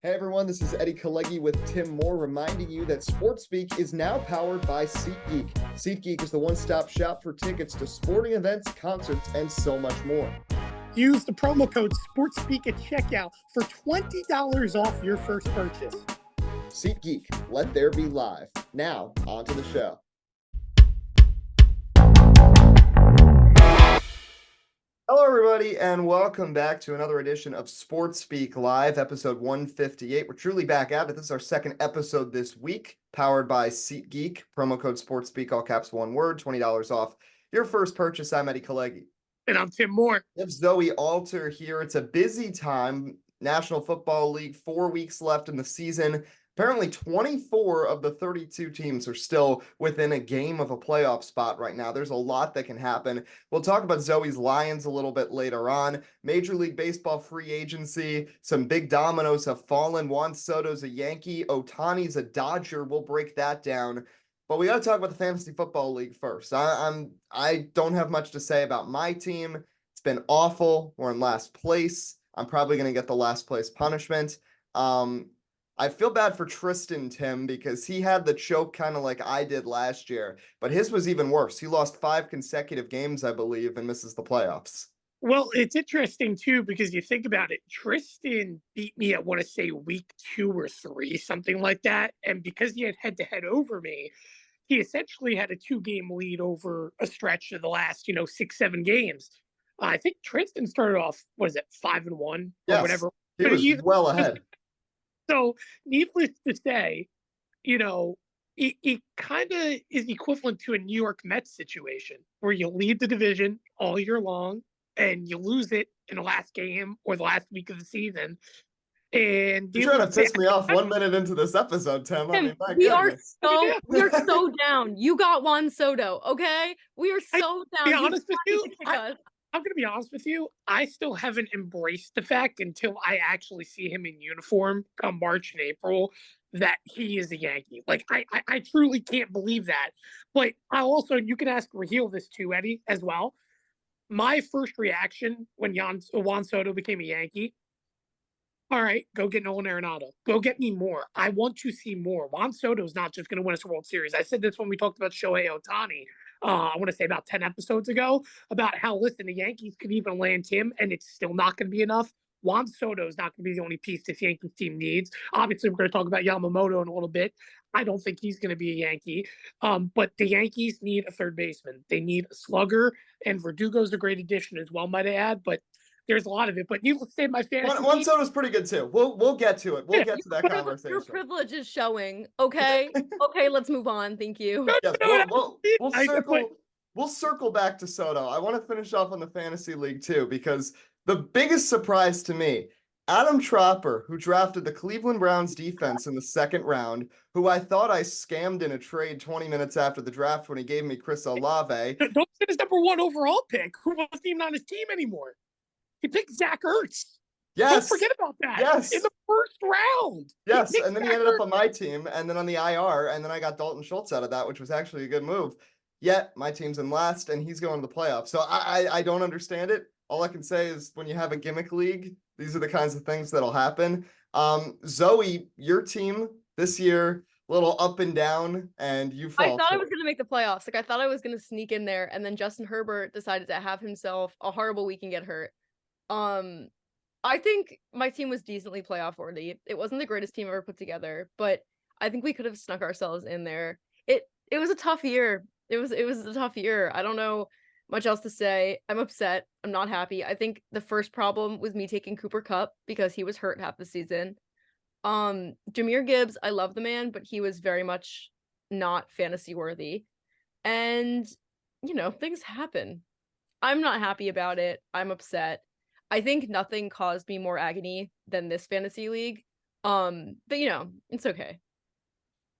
Hey everyone, this is Eddie Kalegi with Tim Moore reminding you that SportsSpeak is now powered by SeatGeek. SeatGeek is the one-stop shop for tickets to sporting events, concerts, and so much more. Use the promo code SportsSpeak at checkout for $20 off your first purchase. SeatGeek, let there be live. Now, on to the show. Hello, everybody, and welcome back to another edition of SportsSpeak Live, episode 158. We're truly back at it. This is our second episode this week, powered by SeatGeek. Promo code SportsSpeak, all caps, one word, $20 off your first purchase. I'm Eddie Kalegi. And I'm Tim Moore. We have Zoe Alter here. It's a busy time. National Football League, 4 weeks left in the season. Apparently 24 of the 32 teams are still within a game of a playoff spot right now. There's a lot that can happen. We'll talk about Zoe's Lions a little bit later on. Major League Baseball free agency. Some big dominoes have fallen. Juan Soto's a Yankee. Ohtani's a Dodger. We'll break that down. But we got to talk about the Fantasy Football League first. I don't have much to say about my team. It's been awful. We're in last place. I'm probably going to get the last place punishment. I feel bad for Tristan, Tim, because he had the choke kind of like I did last year, but his was even worse. He lost 5 consecutive games, I believe, and misses the playoffs. Well, it's interesting, too, because you think about it. Tristan beat me, I want to say, week 2 or 3, something like that. And because he had head-to-head over me, he essentially had a 2-game lead over a stretch of the last, 6-7 games. I think Tristan started off, 5-1 or whatever. He was well ahead. So, needless to say, it kind of is equivalent to a New York Mets situation where you lead the division all year long and you lose it in the last game or the last week of the season. And you're trying to piss me off 1 minute into this episode, Tim. We are so down. You got Juan Soto, okay? We are so down. Be honest with you. I'm going to be honest with you. I still haven't embraced the fact until I actually see him in uniform come March and April that he is a Yankee. Like, I truly can't believe that. But I also, you can ask Raheel this too, Eddie, as well. My first reaction when Juan Soto became a Yankee, all right, go get Nolan Arenado. Go get me more. I want to see more. Juan Soto is not just going to win us a World Series. I said this when we talked about Shohei Ohtani. I want to say about 10 episodes ago, about how, listen, the Yankees could even land him, and it's still not going to be enough. Juan Soto is not going to be the only piece this Yankees team needs. Obviously, we're going to talk about Yamamoto in a little bit. I don't think he's going to be a Yankee. But the Yankees need a third baseman. They need a slugger, and Verdugo's a great addition as well, might I add. But there's a lot of it. But needless to say, my fantasy Juan Soto's pretty good too. We'll get to it. We'll get to that conversation. Your privilege is showing. Okay. Okay, let's move on. Thank you. Yes, we'll circle back to Soto. I want to finish off on the fantasy league too, because the biggest surprise to me, Adam Tropper, who drafted the Cleveland Browns defense in the second round, who I thought I scammed in a trade 20 minutes after the draft when he gave me Chris Olave. Don't say his number 1 overall pick, who wasn't even on his team anymore. He picked Zach Ertz. Yes. Don't forget about that. Yes. In the first round. Yes. And then he ended up on my team and then on the IR. And then I got Dalton Schultz out of that, which was actually a good move. Yet my team's in last and he's going to the playoffs. So I don't understand it. All I can say is when you have a gimmick league, these are the kinds of things that'll happen. Zoe, your team this year, a little up and down, and you fall. I thought I was going to make the playoffs. I thought I was going to sneak in there. And then Justin Herbert decided to have himself a horrible week and get hurt. I think my team was decently playoff worthy. It wasn't the greatest team ever put together, but I think we could have snuck ourselves in there. It was a tough year. It was a tough year. I don't know much else to say. I'm upset. I'm not happy. I think the first problem was me taking Cooper Kupp because he was hurt half the season. Jahmyr Gibbs, I love the man, but he was very much not fantasy worthy. And, things happen. I'm not happy about it. I'm upset. I think nothing caused me more agony than this fantasy league. But it's okay.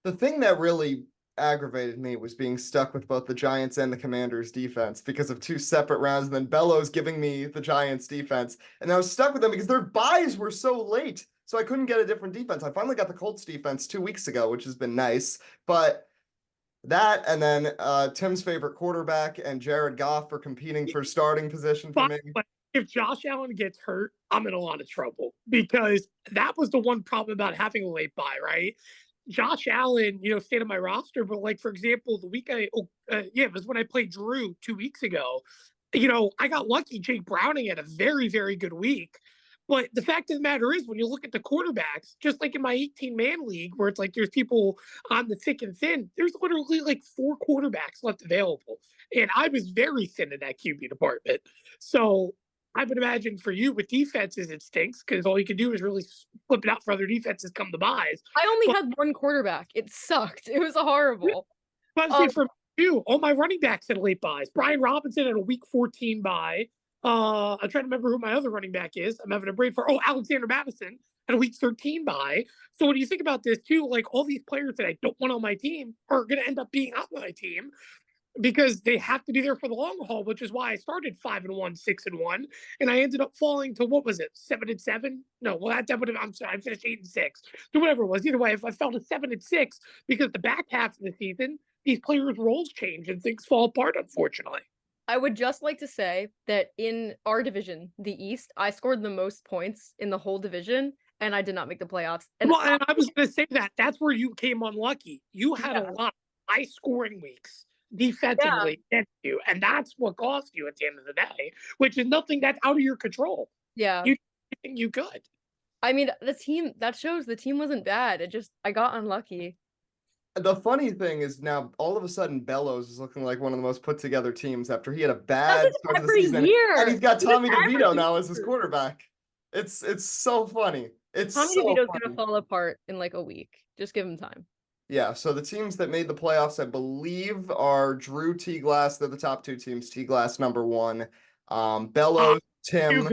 The thing that really aggravated me was being stuck with both the Giants and the Commanders defense because of 2 separate rounds, and then Bellows giving me the Giants defense. And I was stuck with them because their buys were so late. So I couldn't get a different defense. I finally got the Colts defense 2 weeks ago, which has been nice. But that, and then Tim's favorite quarterback and Jared Goff for competing for starting position for me. if Josh Allen gets hurt, I'm in a lot of trouble because that was the one problem about having a late bye, right? Josh Allen, stayed on my roster, but like for example, it was when I played Drew 2 weeks ago. I got lucky. Jake Browning had a very, very good week. But the fact of the matter is, when you look at the quarterbacks, just like in my 18-man league, where it's like there's people on the thick and thin, there's literally like 4 quarterbacks left available. And I was very thin in that QB department. So I would imagine for you with defenses, it stinks because all you can do is really flip it out for other defenses come to buys. I only had one quarterback. It sucked. It was horrible. But for you, all my running backs had late buys. Brian Robinson had a week 14 bye. I'm trying to remember who my other running back is. I'm having a brain for Alexander Madison had a week 13 bye. So when you think about this too, like all these players that I don't want on my team are going to end up being on my team because they have to be there for the long haul, which is why I started 5-1, 6-1, and I ended up falling to 7-7. No, well that would have. I'm sorry, I finished 8-6. So whatever it was, either way, if I fell to 7-6 because the back half of the season, these players' roles change and things fall apart, unfortunately. I would just like to say that in our division, the East, I scored the most points in the whole division, and I did not make the playoffs. And I was going to say that's where you came unlucky. You had a lot of high scoring weeks defensively against you, and that's what cost you at the end of the day, which is nothing that's out of your control. Yeah, you could. I mean, the team that shows the team wasn't bad. I got unlucky. The funny thing is now all of a sudden Bellows is looking like one of the most put together teams after he had a bad start of the season. And he's got Tommy DeVito now as his quarterback. It's so funny. Tommy DeVito's gonna fall apart in like a week. Just give him time. Yeah, so the teams that made the playoffs, I believe, are Drew, T-Glass. They're the top 2 teams. T-Glass number 1. Bellows, Tim,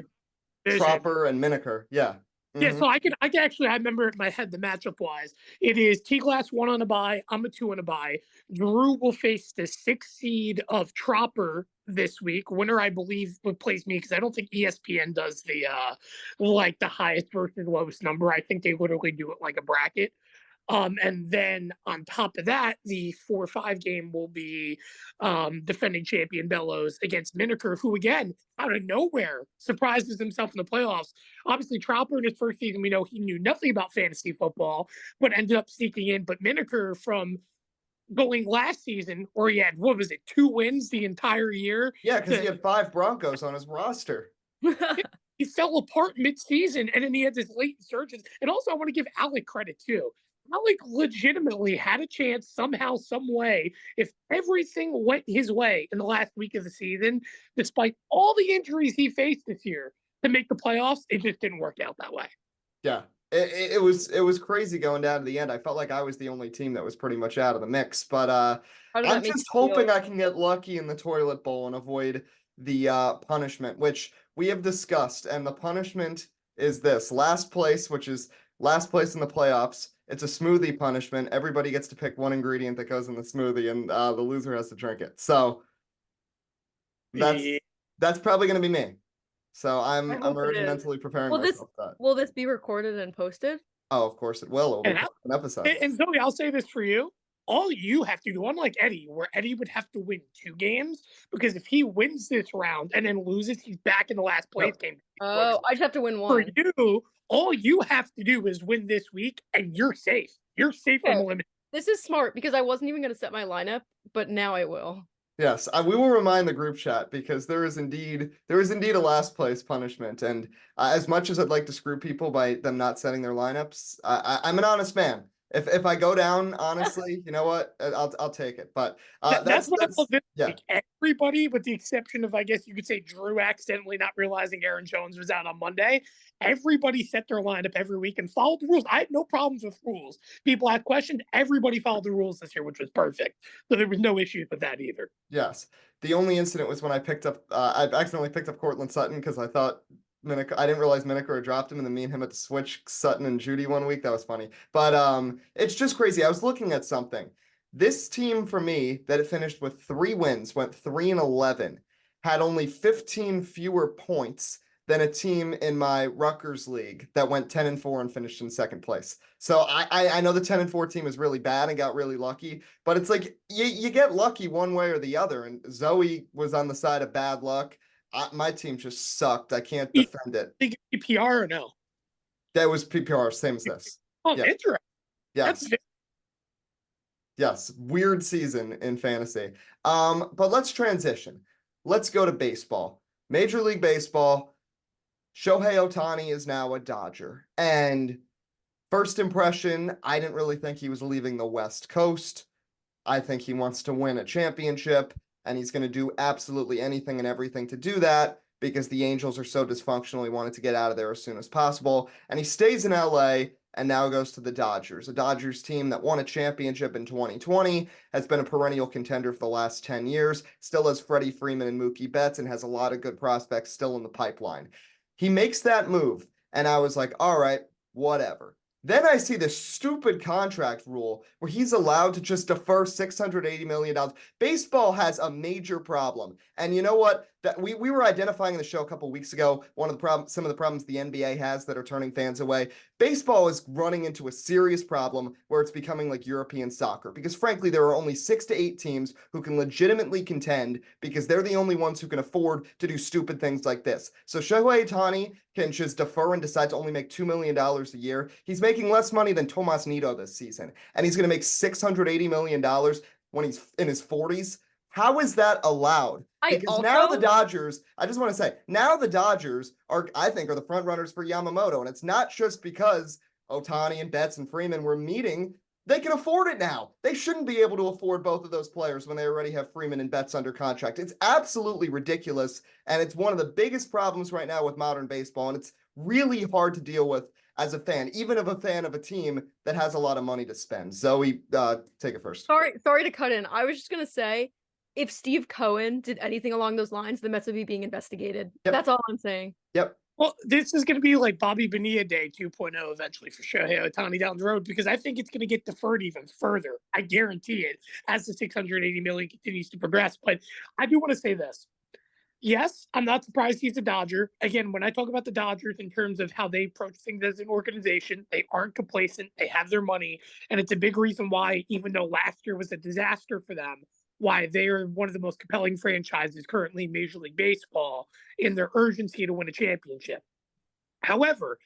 Tropper, and Miniker. Yeah. Yeah, so I can actually, I remember in my head the matchup wise. It is T-Glass 1 on a bye. I'm a 2 on a bye. Drew will face the 6th seed of Tropper this week. Winner, I believe, would place me because I don't think ESPN does the the highest versus lowest number. I think they literally do it like a bracket. And then on top of that, the 4-5 game will be defending champion Bellows against Miniker, who again, out of nowhere, surprises himself in the playoffs. Obviously, Trauper in his first season, we know he knew nothing about fantasy football, but ended up sneaking in. But Miniker from going last season, or he had, 2 wins the entire year? Yeah, because he had 5 Broncos on his roster. He fell apart mid-season, and then he had this late resurgence. And also, I want to give Alec credit, too. Alec legitimately had a chance somehow, some way, if everything went his way in the last week of the season, despite all the injuries he faced this year, to make the playoffs. It just didn't work out that way. Yeah, it was crazy going down to the end. I felt like I was the only team that was pretty much out of the mix, but I'm just hoping I can get lucky in the toilet bowl and avoid the punishment, which we have discussed. And the punishment is this: last place, which is last place in the playoffs. It's a smoothie punishment. Everybody gets to pick one ingredient that goes in the smoothie, and the loser has to drink it. So that's probably going to be me. So I'm already mentally preparing myself for that. Will this be recorded and posted? Oh, of course it will. Over an episode. And Zoe, I'll say this for you. All you have to do, unlike Eddie, where Eddie would have to win 2 games, because if he wins this round and then loses, he's back in the last place game. Oh, I just have to win 1. For you, all you have to do is win this week, and you're safe. You're safe from elimination. This is smart, because I wasn't even going to set my lineup, but now I will. Yes, we will remind the group chat, because there is indeed a last place punishment, and as much as I'd like to screw people by them not setting their lineups, I'm an honest man. If I go down, honestly, you know what? I'll take it. But that's what I love. Like everybody, with the exception of, I guess you could say, Drew accidentally not realizing Aaron Jones was out on Monday. Everybody set their lineup every week and followed the rules. I had no problems with rules. People had questions. Everybody followed the rules this year, which was perfect. So there was no issues with that either. Yes. The only incident was when I accidentally picked up Cortland Sutton because I thought I didn't realize Miniker had dropped him, and then me and him had to switch Sutton and Judy one week. That was funny. But it's just crazy. I was looking at something. This team for me that it finished with 3 wins, went 3-11, had only 15 fewer points than a team in my Rutgers league that went 10-4 and finished in 2nd place. So I know the 10-4 team is really bad and got really lucky, but it's like you get lucky one way or the other. And Zoe was on the side of bad luck. My team just sucked. I can't defend it. Think PPR or no? That was PPR, same as this. Oh, Yeah. interesting. Yes. Yes. Weird season in fantasy. But let's transition. Let's go to baseball. Major League Baseball. Shohei Ohtani is now a Dodger. And first impression, I didn't really think he was leaving the West Coast. I think he wants to win a championship, and he's going to do absolutely anything and everything to do that because the Angels are so dysfunctional. He wanted to get out of there as soon as possible. And he stays in LA and now goes to the Dodgers, a Dodgers team that won a championship in 2020, has been a perennial contender for the last 10 years, still has Freddie Freeman and Mookie Betts, and has a lot of good prospects still in the pipeline. He makes that move, and I was like, all right, whatever. Then I see this stupid contract rule where he's allowed to just defer $680 million. Baseball has a major problem. And you know what? That we were identifying in the show a couple weeks ago, some of the problems the NBA has that are turning fans away. Baseball is running into a serious problem where it's becoming like European soccer. Because frankly, there are only 6 to 8 teams who can legitimately contend because they're the only ones who can afford to do stupid things like this. So Shohei Ohtani can just defer and decide to only make $2 million a year. He's making less money than Tomas Nido this season. And he's going to make $680 million when he's in his 40s. How is that allowed? Because now the Dodgers, I just want to say, now the Dodgers are, I think, are the front runners for Yamamoto. And it's not just because Ohtani and Betts and Freeman were meeting. They can afford it now. They shouldn't be able to afford both of those players when they already have Freeman and Betts under contract. It's absolutely ridiculous. And it's one of the biggest problems right now with modern baseball. And it's really hard to deal with as a fan, even of a fan of a team that has a lot of money to spend. Zoe, take it first. Sorry to cut in. I was just going to say, if Steve Cohen did anything along those lines, the Mets would be being investigated. Yep. That's all I'm saying. Yep. Well, this is going to be like Bobby Bonilla Day 2.0 eventually for Shohei Ohtani down the road, because I think it's going to get deferred even further. I guarantee it, as the $680 million continues to progress. But I do want to say this. Yes, I'm not surprised he's a Dodger. Again, when I talk about the Dodgers in terms of how they approach things as an organization, they aren't complacent. They have their money. And it's a big reason why, even though last year was a disaster for them, why they are one of the most compelling franchises currently in Major League Baseball in their urgency to win a championship. However,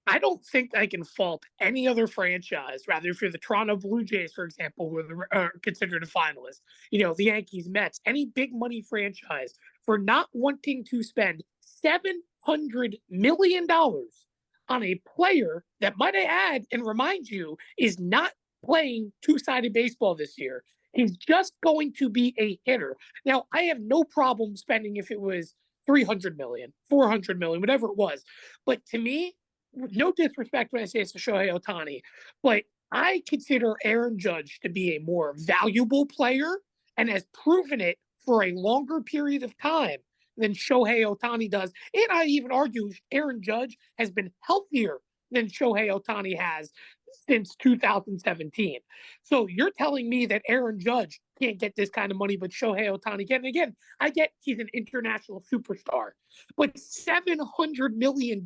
I don't think I can fault any other franchise, rather if you're the Toronto Blue Jays, for example, who are considered a finalist, the Yankees, Mets, any big money franchise, for not wanting to spend $700 million on a player that, might I add and remind you, is not playing two-sided baseball this year. He's just going to be a hitter. Now, I have no problem spending if it was $300 million, $400 million, whatever it was. But to me, no disrespect when I say it's to Shohei Ohtani, but I consider Aaron Judge to be a more valuable player and has proven it for a longer period of time than Shohei Ohtani does. And I even argue Aaron Judge has been healthier than Shohei Ohtani has since 2017. So you're telling me that Aaron Judge can't get this kind of money, but Shohei Ohtani can? And again, I get he's an international superstar, but $700 million,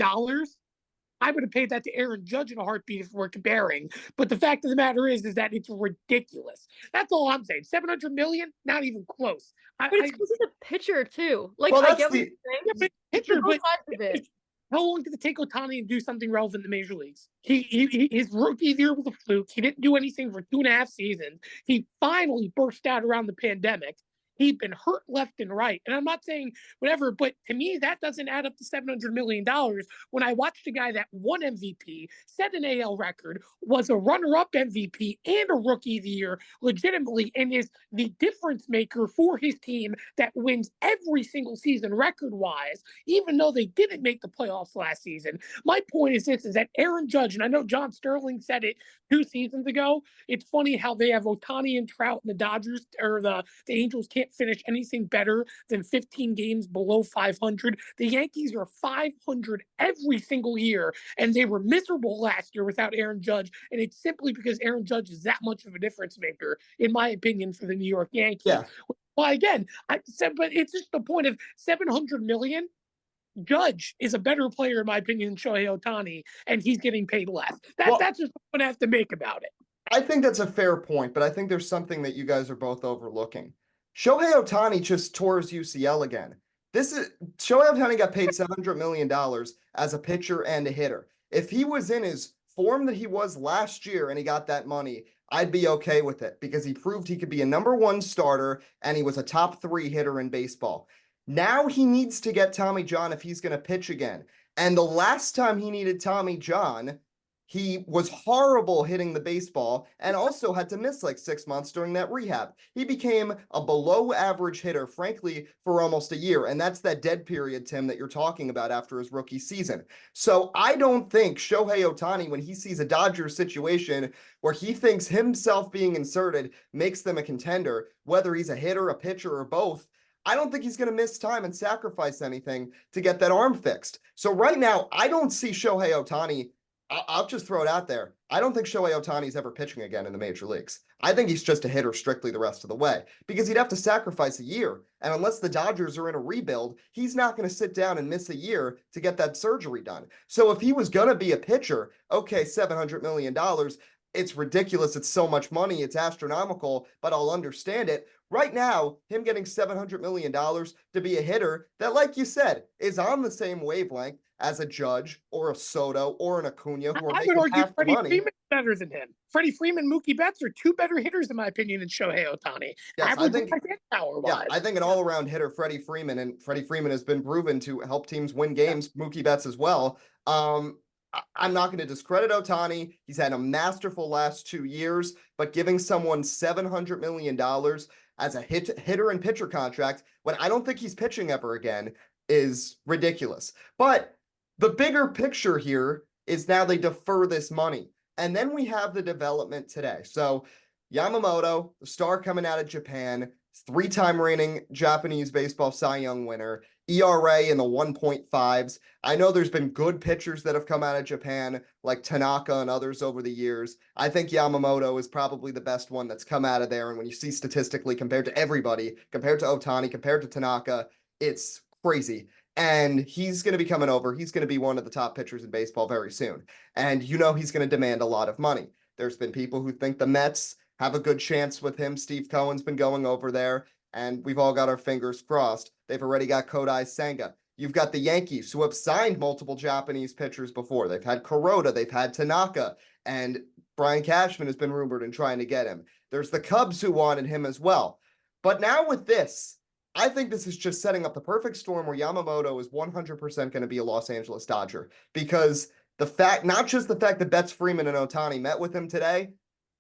I would have paid that to Aaron Judge in a heartbeat if we're comparing. But the fact of the matter is that it's ridiculous. That's all I'm saying. $700 million, not even close. But it's because he's a pitcher too. Like, well, I get what you're saying. Yeah, but pitcher, but of it. how long did it take Ohtani to do something relevant in the major leagues? His rookie year was a fluke. He didn't do anything for 2.5 seasons. He finally burst out around the pandemic. He'd been hurt left and right. And I'm not saying whatever, but to me, that doesn't add up to $700 million when I watched a guy that won MVP, set an AL record, was a runner-up MVP and a rookie of the year legitimately, and is the difference maker for his team that wins every single season record-wise, even though they didn't make the playoffs last season. My point is this, is that Aaron Judge, and I know John Sterling said it 2 seasons ago, it's funny how they have Ohtani and Trout and the Dodgers, or the Angels can't finish anything better than 15 games below 500. The Yankees are 500 every single year, and they were miserable last year without Aaron Judge, and it's simply because Aaron Judge is that much of a difference maker, in my opinion, for the New York Yankees. Yeah. Well, again, I said, but it's just the point of $700 million. Judge is a better player, in my opinion, than Shohei Ohtani, and he's getting paid less. That's just what I have to make about it. I think that's a fair point, but I think there's something that you guys are both overlooking. Shohei Ohtani just tore his UCL again. Shohei Ohtani got paid $700 million as a pitcher and a hitter. If he was in his form that he was last year and he got that money, I'd be okay with it because he proved he could be a number one starter and he was a top 3 hitter in baseball. Now he needs to get Tommy John if he's going to pitch again. And the last time he needed Tommy John, he was horrible hitting the baseball and also had to miss like 6 months during that rehab. He became a below average hitter, frankly, for almost a year. And that's that dead period, Tim, that you're talking about after his rookie season. So I don't think Shohei Ohtani, when he sees a Dodgers situation where he thinks himself being inserted makes them a contender, whether he's a hitter, a pitcher, or both, I don't think he's going to miss time and sacrifice anything to get that arm fixed. So right now, I don't see Shohei Ohtani. I'll just throw it out there. I don't think Shohei Ohtani's ever pitching again in the major leagues. I think he's just a hitter strictly the rest of the way because he'd have to sacrifice a year. And unless the Dodgers are in a rebuild, he's not going to sit down and miss a year to get that surgery done. So if he was going to be a pitcher, okay, $700 million, it's ridiculous. It's so much money. It's astronomical, but I'll understand it. Right now, him getting $700 million to be a hitter that, like you said, is on the same wavelength as a Judge or a Soto or an Acuna who are I making would argue half the Freddie money. Freeman is better than him. Freddie Freeman, Mookie Betts are 2 better hitters, in my opinion, than Shohei Ohtani. Yes, I think power-wise. I think an all-around hitter, Freddie Freeman, and Freddie Freeman has been proven to help teams win games. Mookie Betts as well. I'm not going to discredit Ohtani. He's had a masterful last 2 years, but giving someone $700 million as a hitter and pitcher contract when I don't think he's pitching ever again is ridiculous. But the bigger picture here is now they defer this money. And then we have the development today. So Yamamoto, the star coming out of Japan, 3-time reigning Japanese baseball Cy Young winner, ERA in the 1.5s. I know there's been good pitchers that have come out of Japan, like Tanaka and others over the years. I think Yamamoto is probably the best one that's come out of there. And when you see statistically compared to everybody, compared to Ohtani, compared to Tanaka, it's crazy. And he's going to be coming over. He's going to be one of the top pitchers in baseball very soon. And you know he's going to demand a lot of money. There's been people who think the Mets have a good chance with him. Steve Cohen's been going over there, and we've all got our fingers crossed. They've already got Kodai Senga. You've got the Yankees, who have signed multiple Japanese pitchers before. They've had Kuroda, they've had Tanaka, and Brian Cashman has been rumored in trying to get him. There's the Cubs who wanted him as well. But now with this, I think this is just setting up the perfect storm where Yamamoto is 100% going to be a Los Angeles Dodger because not just the fact that Betts, Freeman, and Ohtani met with him today,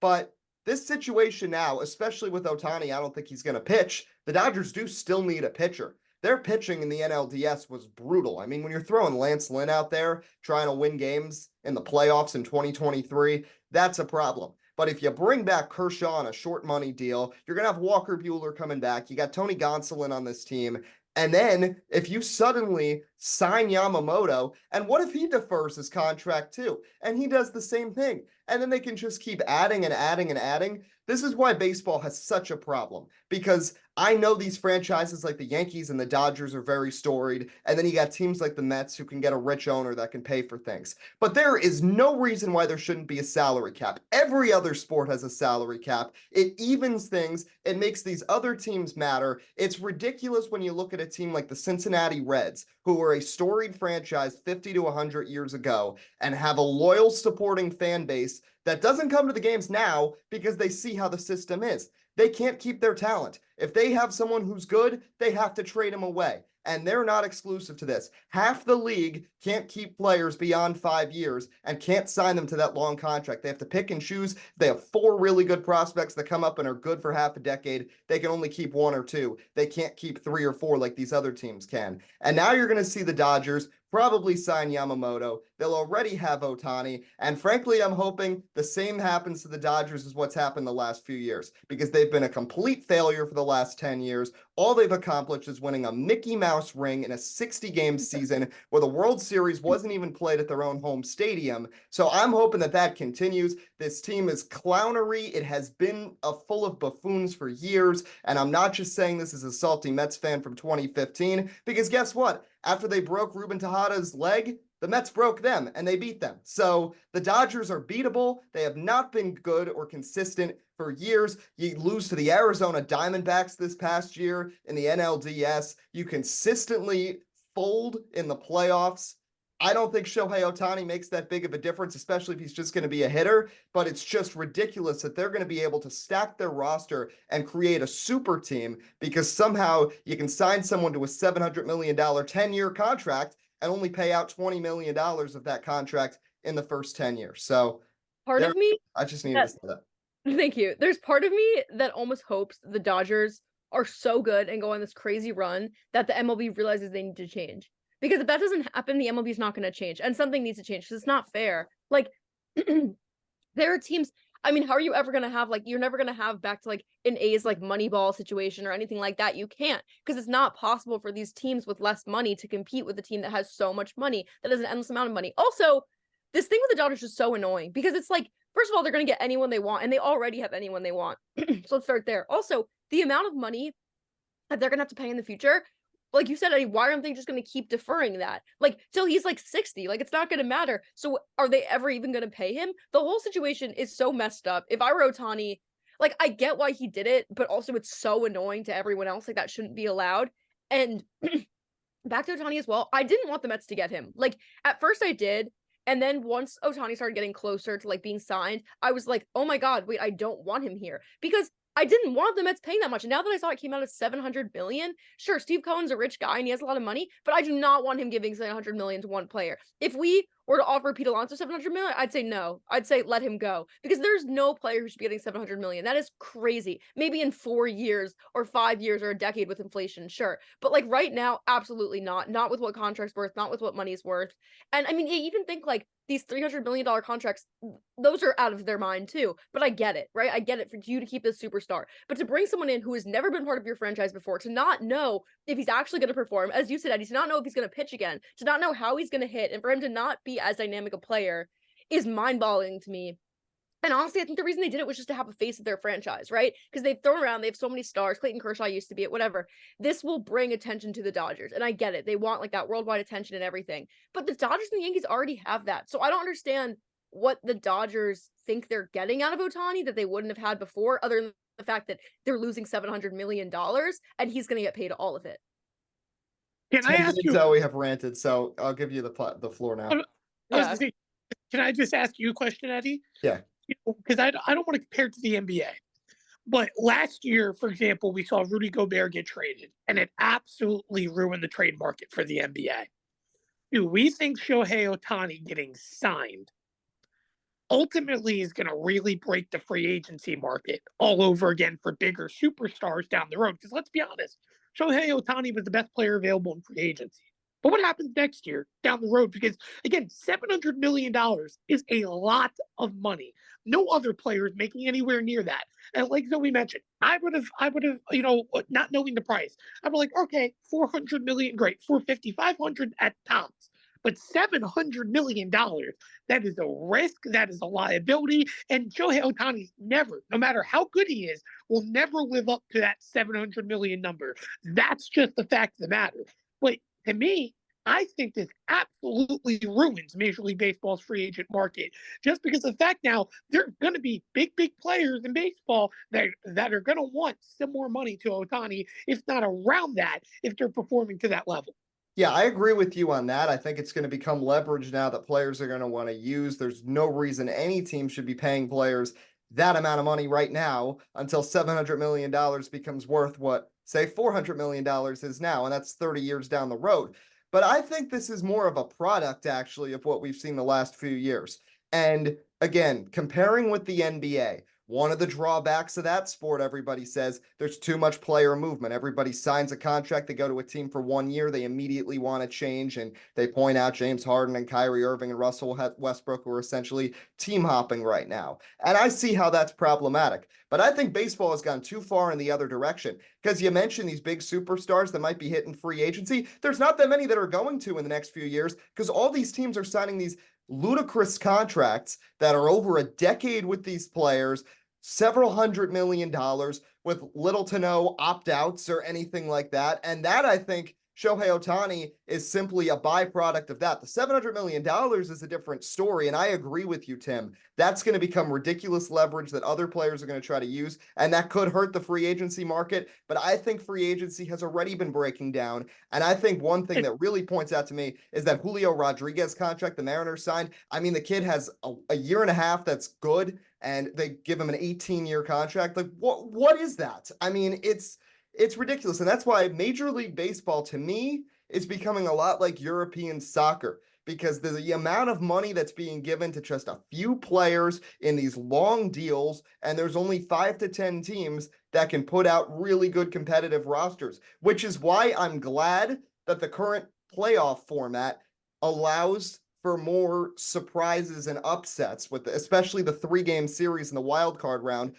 but this situation now, especially with Ohtani, I don't think he's going to pitch. The Dodgers do still need a pitcher. Their pitching in the NLDS was brutal. I mean, when you're throwing Lance Lynn out there trying to win games in the playoffs in 2023, that's a problem. But if you bring back Kershaw on a short money deal, you're going to have Walker Buehler coming back. You got Tony Gonsolin on this team. And then if you suddenly sign Yamamoto, and what if he defers his contract too? And he does the same thing. And then they can just keep adding and adding and adding. This is why baseball has such a problem, because I know these franchises like the Yankees and the Dodgers are very storied, and then you got teams like the Mets who can get a rich owner that can pay for things. But there is no reason why there shouldn't be a salary cap. Every other sport has a salary cap. It evens things. It makes these other teams matter. It's ridiculous when you look at a team like the Cincinnati Reds, who were a storied franchise 50 to 100 years ago and have a loyal supporting fan base that doesn't come to the games now because they see how the system is. They can't keep their talent. If they have someone who's good, they have to trade him away. And they're not exclusive to this. Half the league can't keep players beyond 5 years and can't sign them to that long contract. They have to pick and choose. They have 4 really good prospects that come up and are good for half a decade. They can only keep 1 or 2. They can't keep 3 or 4 like these other teams can. And now you're going to see the Dodgers probably sign Yamamoto. They'll already have Ohtani. And frankly, I'm hoping the same happens to the Dodgers as what's happened the last few years, because they've been a complete failure for the last 10 years. All they've accomplished is winning a Mickey Mouse ring in a 60-game season where the World Series wasn't even played at their own home stadium. So I'm hoping that that continues. This team is clownery. It has been full of buffoons for years. And I'm not just saying this as a salty Mets fan from 2015, because guess what? After they broke Ruben Tejada's leg, the Mets broke them and they beat them. So the Dodgers are beatable. They have not been good or consistent for years. You lose to the Arizona Diamondbacks this past year in the NLDS. You consistently fold in the playoffs. I don't think Shohei Ohtani makes that big of a difference, especially if he's just going to be a hitter, but it's just ridiculous that they're going to be able to stack their roster and create a super team because somehow you can sign someone to a $700 million 10-year contract and only pay out $20 million of that contract in the first 10 years. So Part of me, I just needed to say that. thank you. There's part of me that almost hopes the Dodgers are so good and go on this crazy run that the MLB realizes they need to change. Because if that doesn't happen, the MLB is not going to change, and something needs to change because it's not fair. Like, there are teams. I mean, how are you ever going to have you're never going to have back to an A's Moneyball situation or anything like that? You can't, because it's not possible for these teams with less money to compete with a team that has so much money, that has an endless amount of money. Also, this thing with the Dodgers is so annoying because it's first of all, they're going to get anyone they want, and they already have anyone they want. So let's start there. Also, the amount of money that they're going to have to pay in the future. Like you said, why aren't they just going to keep deferring that? Till he's 60, it's not going to matter. So are they ever even going to pay him? The whole situation is so messed up. If I were Ohtani, I get why he did it, but also it's so annoying to everyone else. That shouldn't be allowed. And back to Ohtani as well. I didn't want the Mets to get him. At first I did. And then once Ohtani started getting closer to being signed, I was like, oh my God, wait, I don't want him here. Because I didn't want the Mets paying that much. And now that I saw it came out at $700 million, sure, Steve Cohen's a rich guy and he has a lot of money, but I do not want him giving $700 million to one player. If we were to offer Pete Alonso $700 million, I'd say no. I'd say let him go, because there's no player who should be getting $700 million. That is crazy. Maybe in 4 years or 5 years or a decade with inflation, sure. But right now, absolutely not. Not with what contract's worth, not with what money's worth. And I mean, you even think these $300 million contracts, those are out of their mind too. But I get it, right? I get it for you to keep this superstar. But to bring someone in who has never been part of your franchise before, to not know if he's actually going to perform, as you said, Eddie, to not know if he's going to pitch again, to not know how he's going to hit, and for him to not be as dynamic a player is mind-boggling to me. And honestly, I think the reason they did it was just to have a face of their franchise, right? Because they've thrown around, they have so many stars. Clayton Kershaw used to be it, whatever. This will bring attention to the Dodgers. And I get it. They want that worldwide attention and everything. But the Dodgers and the Yankees already have that. So I don't understand what the Dodgers think they're getting out of Ohtani that they wouldn't have had before, other than the fact that they're losing $700 million and he's going to get paid all of it. Can I ask you? Zoe have ranted, so I'll give you the floor now. Can I just ask you a question, Eddie? Yeah. Because I don't want to compare it to the NBA. But last year, for example, we saw Rudy Gobert get traded, and it absolutely ruined the trade market for the NBA. Do we think Shohei Ohtani getting signed ultimately is going to really break the free agency market all over again for bigger superstars down the road? Because let's be honest, Shohei Ohtani was the best player available in free agency. But what happens next year down the road? Because again, $700 million is a lot of money. No other player is making anywhere near that. And like Zoe mentioned, I would have, not knowing the price, I'd be like, okay, 400 million, great, 450, 500 at tops. But $700 million, that is a risk, that is a liability. And Shohei Ohtani never, no matter how good he is, will never live up to that 700 million number. That's just the fact of the matter. But to me, I think this absolutely ruins Major League Baseball's free agent market, just because of the fact now there are going to be big players in baseball that are going to want similar money to Ohtani, if not around that, if they're performing to that level. Yeah, I agree with you on that. I think it's going to become leverage now that players are going to want to use. There's no reason any team should be paying players that amount of money right now until $700 million becomes worth what, say, $400 million is now, and that's 30 years down the road. But I think this is more of a product, actually, of what we've seen the last few years. And again, comparing with the NBA, one of the drawbacks of that sport, everybody says, there's too much player movement. Everybody signs a contract, they go to a team for 1 year, they immediately want to change, and they point out James Harden and Kyrie Irving and Russell Westbrook, who are essentially team hopping right now. And I see how that's problematic. But I think baseball has gone too far in the other direction, because you mentioned these big superstars that might be hitting free agency. There's not that many that are going to in the next few years, because all these teams are signing these ludicrous contracts that are over a decade with these players, several $100 million with little to no opt-outs or anything like that. And that, I think, Shohei Ohtani is simply a byproduct of that. The $700 million is a different story, and I agree with you, Tim. That's going to become ridiculous leverage that other players are going to try to use, and that could hurt the free agency market, but I think free agency has already been breaking down, and I think one thing that really points out to me is that Julio Rodriguez contract the Mariners signed. I mean, the kid has a year and a half that's good, and they give him an 18-year contract. Like, what is that? I mean, it's ridiculous. And that's why Major League Baseball, to me, is becoming a lot like European soccer, because the amount of money that's being given to just a few players in these long deals, and there's only 5 to 10 teams that can put out really good competitive rosters, which is why I'm glad that the current playoff format allows for more surprises and upsets, with especially the 3-game series in the wild card round.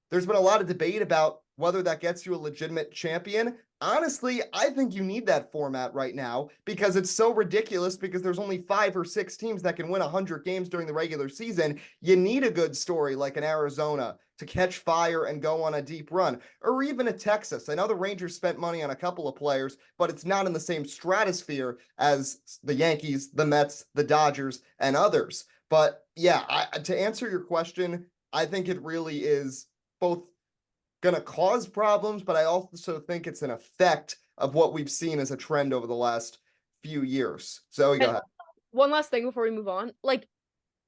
There's been a lot of debate about whether that gets you a legitimate champion. Honestly, I think you need that format right now because it's so ridiculous, because there's only 5 or 6 teams that can win 100 games during the regular season. You need a good story like an Arizona to catch fire and go on a deep run, or even a Texas. I know the Rangers spent money on a couple of players, but it's not in the same stratosphere as the Yankees, the Mets, the Dodgers, and others. But yeah, to answer your question, I think it really is both going to cause problems, but I also think it's an effect of what we've seen as a trend over the last few years. Zoe, go ahead. One last thing before we move on. Like,